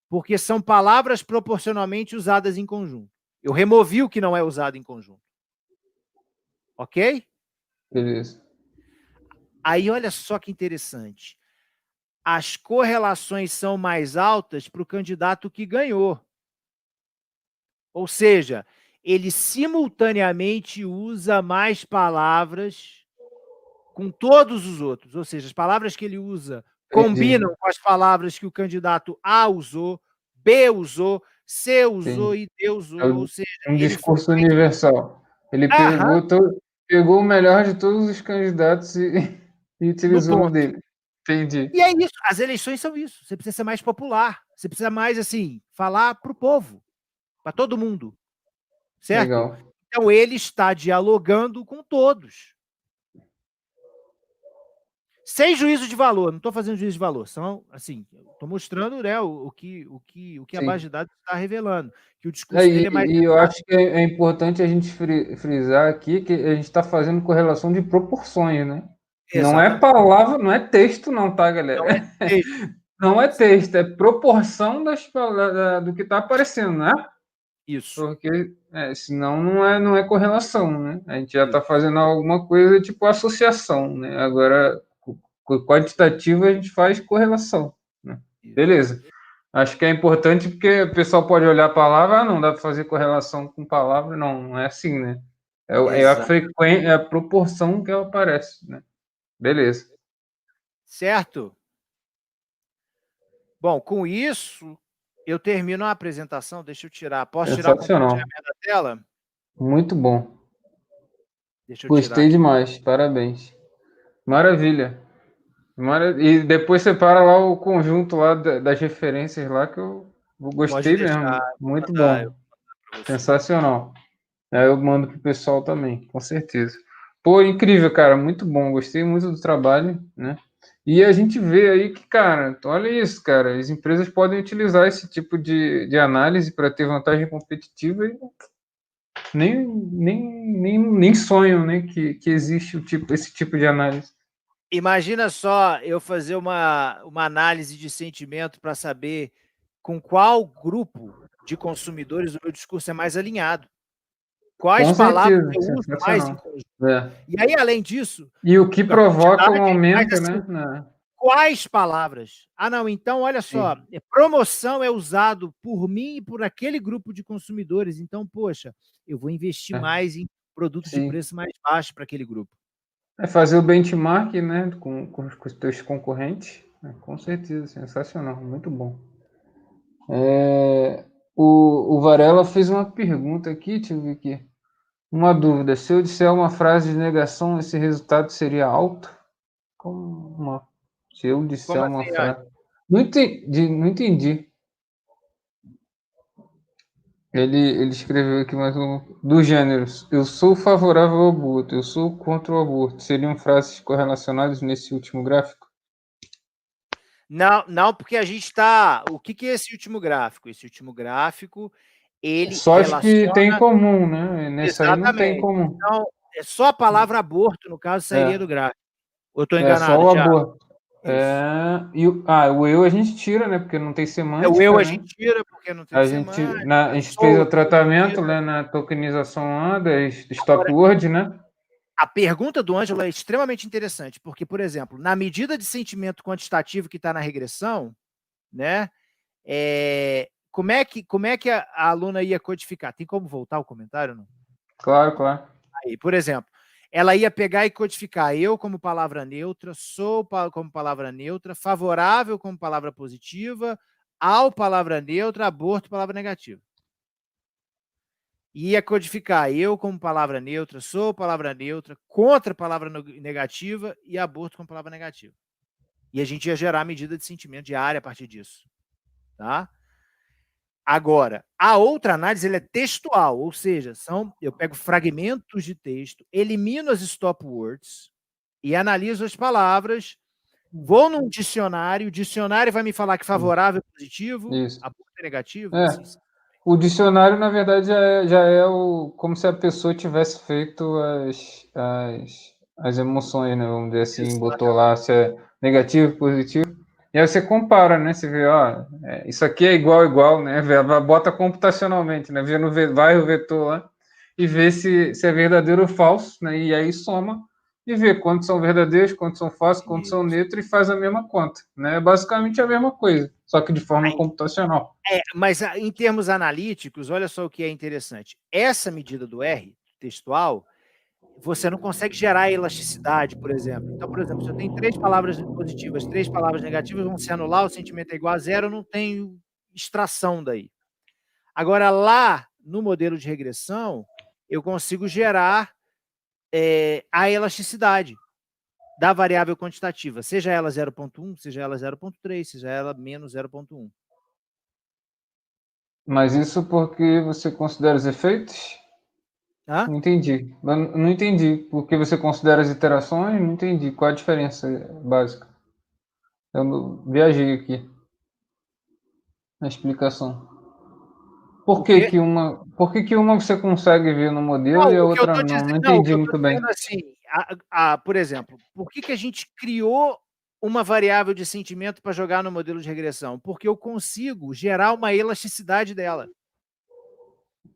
porque são palavras proporcionalmente usadas em conjunto. Eu removi o que não é usado em conjunto. Ok? Beleza. Aí, olha só que interessante. As correlações são mais altas para o candidato que ganhou. Ou seja, ele simultaneamente usa mais palavras com todos os outros. Ou seja, as palavras que ele usa combinam com as palavras que o candidato A usou, B usou, C usou e D usou, ou seja... Um discurso universal. Ele pegou o melhor de todos os candidatos e utilizou no dele. Entendi. E é isso, as eleições são isso. Você precisa ser mais popular, você precisa mais, assim, falar para o povo, para todo mundo, certo? Legal. Então, ele está dialogando com todos. Sem juízo de valor, não estou fazendo juízo de valor, são, assim, estou mostrando, né, o que a base de dados está revelando, que o discurso dele é mais... E eu acho que é importante a gente frisar aqui que a gente está fazendo correlação de proporções, né? Não é palavra, não é texto não, tá, galera? Não é texto. Não é texto, é proporção do que está aparecendo, né? Isso. Porque senão não é correlação, né? A gente já está fazendo alguma coisa tipo associação, né? Agora, quantitativo a gente faz correlação, né? Beleza. Acho que é importante porque o pessoal pode olhar a palavra, não dá para fazer correlação com palavra, não é assim, né? É a frequência, é a proporção que ela aparece, né? Beleza. Certo? Bom, com isso, eu termino a apresentação. Deixa eu tirar. Posso tirar o compartilhamento da tela? Muito bom. Deixa eu Gostei demais. Parabéns. Maravilha. E depois separa lá o conjunto lá das referências lá que eu gostei mesmo. Muito bom. Sensacional. Aí eu mando pro pessoal também, com certeza. Pô, incrível, cara. Muito bom. Gostei muito do trabalho, né? E a gente vê aí que, cara, olha isso, cara. As empresas podem utilizar esse tipo de análise para ter vantagem competitiva e nem sonham, né, que existe esse tipo de análise. Imagina só eu fazer uma análise de sentimento para saber com qual grupo de consumidores o meu discurso é mais alinhado. Quais palavras eu uso mais em conjunto. E aí, além disso... E o que provoca um aumento, assim, né? Quais palavras? Ah, não, então, olha só, promoção é usado por mim e por aquele grupo de consumidores, então, poxa, eu vou investir mais em produtos de preço mais baixo para aquele grupo. É fazer o benchmark, né, com os teus concorrentes, com certeza, sensacional, muito bom. O Varela fez uma pergunta aqui, deixa eu ver aqui. Uma dúvida, se eu disser uma frase de negação, esse resultado seria alto? Se eu disser uma frase... Não entendi. Ele escreveu aqui mais um... Do gênero, eu sou favorável ao aborto, eu sou contra o aborto. Seriam frases correlacionadas nesse último gráfico? Não, porque a gente está... O que é esse último gráfico? Esse último gráfico, ele só relaciona... Só que tem em comum, né? Nesse aí não tem em comum. Então, é só a palavra aborto, no caso, sairia do gráfico. Ou estou enganado, só o aborto. O eu a gente tira, né? Porque não tem semântica. O eu a gente tira porque não tem semântica. A gente fez o tratamento, né, na tokenização lá da stop word, né? A pergunta do Ângelo é extremamente interessante, porque, por exemplo, na medida de sentimento quantitativo que está na regressão, né? Como é que a aluna ia codificar? Tem como voltar o comentário, não? Claro, claro. Aí, por exemplo, ela ia pegar e codificar eu como palavra neutra, sou como palavra neutra, favorável como palavra positiva, ao palavra neutra, aborto palavra negativa. Ia codificar eu como palavra neutra, sou palavra neutra, contra palavra negativa e aborto como palavra negativa. E a gente ia gerar medida de sentimento diária a partir disso. Tá? Agora, a outra análise ela é textual, ou seja, eu pego fragmentos de texto, elimino as stop words e analiso as palavras, vou num dicionário, o dicionário vai me falar que favorável é positivo, aborto é negativo. Assim. O dicionário, na verdade, já é como se a pessoa tivesse feito as emoções, né? Vamos dizer assim, botou lá se é negativo, positivo. E aí você compara, né? Você vê, isso aqui é igual, né? Bota computacionalmente, né? Vai o vetor lá e vê se é verdadeiro ou falso, né? E aí soma e vê quantos são verdadeiros, quantos são falsos, quantos são neutros e faz a mesma conta, né? É basicamente a mesma coisa, só que de forma computacional. Mas em termos analíticos, olha só o que é interessante. Essa medida do R textual você não consegue gerar elasticidade, por exemplo. Então, por exemplo, se eu tenho 3 palavras positivas, 3 palavras negativas, vão se anular, o sentimento é igual a zero, eu não tenho extração daí. Agora, lá no modelo de regressão, eu consigo gerar a elasticidade da variável quantitativa, seja ela 0,1, seja ela 0,3, seja ela menos 0,1. Mas isso porque você considera os efeitos? Hã? Não entendi. Não entendi. Porque você considera as iterações? Não entendi. Qual a diferença básica? Eu viajei aqui na explicação. O quê? Por que uma você consegue ver no modelo Não, e a o que eu outra estou não? dizendo, Não não, o entendi que eu estou muito bem. dizendo assim, por exemplo, por que a gente criou uma variável de sentimento para jogar no modelo de regressão? Porque eu consigo gerar uma elasticidade dela.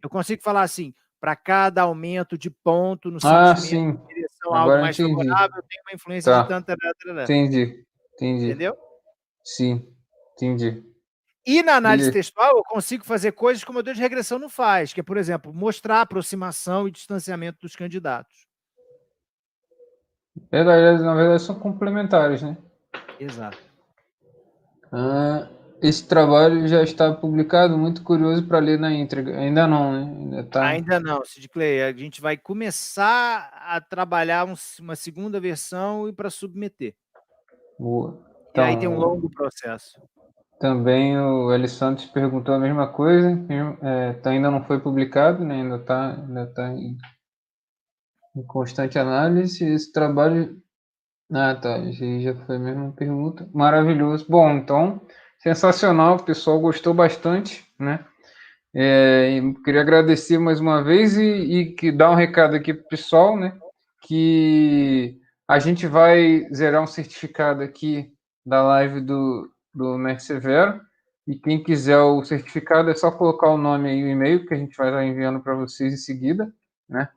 Eu consigo falar assim, para cada aumento de ponto no Ah, sentimento sim. em direção a algo Agora eu mais entendi. favorável, tem uma influência de Tá. tanto, tarará, tarará. Entendi. Entendi. Entendeu? Sim. Entendi. E na análise Beleza. textual, eu consigo fazer coisas que o modelo de regressão não faz, que é, por exemplo, mostrar a aproximação e distanciamento dos candidatos. Na verdade são complementares, né? Exato. Ah, esse trabalho já está publicado, muito curioso para ler na íntegra. Ainda não, né? Ainda tá. Ainda não, Sid Clay. A gente vai começar a trabalhar uma segunda versão e para submeter. Boa. E aí tem um Então, longo processo. também o Eli Santos perguntou a mesma coisa. Ainda não foi publicado, né? Ainda tá em constante análise. Esse trabalho. Ah, tá. Já foi a mesma pergunta. Maravilhoso. Bom, então, sensacional. O pessoal gostou bastante, né? Queria agradecer mais uma vez e que dar um recado aqui pro pessoal, né? Que a gente vai zerar um certificado aqui da live do Mestre Severo. E quem quiser o certificado é só colocar o nome e o e-mail que a gente vai estar enviando para vocês em seguida, né?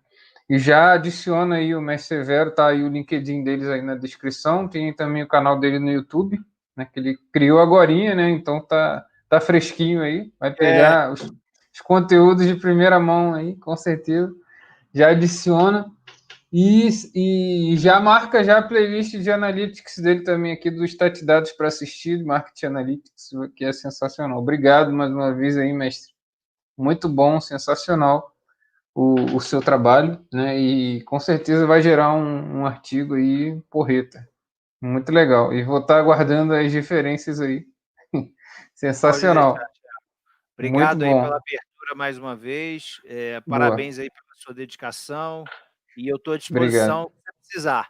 E já adiciona aí o Mestre Severo, tá aí o LinkedIn deles aí na descrição, tem também o canal dele no YouTube, né, que ele criou agorinha, né? Então tá fresquinho aí, vai pegar os conteúdos de primeira mão aí, com certeza. Já adiciona e já marca já a playlist de Analytics dele também aqui dos Statidados para assistir, Marketing Analytics, que é sensacional. Obrigado mais uma vez aí, mestre. Muito bom, sensacional o seu trabalho, né? E com certeza vai gerar um artigo aí porreta. Muito legal. E vou estar aguardando as referências aí. Pode deixar, Sensacional. Thiago. Muito Obrigado aí pela bom. abertura mais uma vez. Boa. Parabéns aí pela sua dedicação. E eu estou à Obrigado. disposição se você precisar.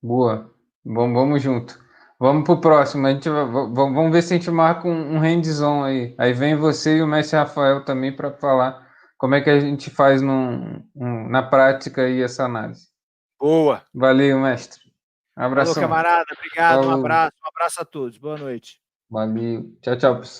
Boa. Vamos junto. Vamos pro próximo. Vamos ver se a gente marca um hands-on aí. Aí vem você e o mestre Rafael também para falar como é que a gente faz na prática aí essa análise. Boa. Valeu, mestre. Falou, Abração. camarada. Obrigado. Um Falou. abraço. Um abraço a todos. Boa noite. Valeu. Tchau, tchau, pessoal.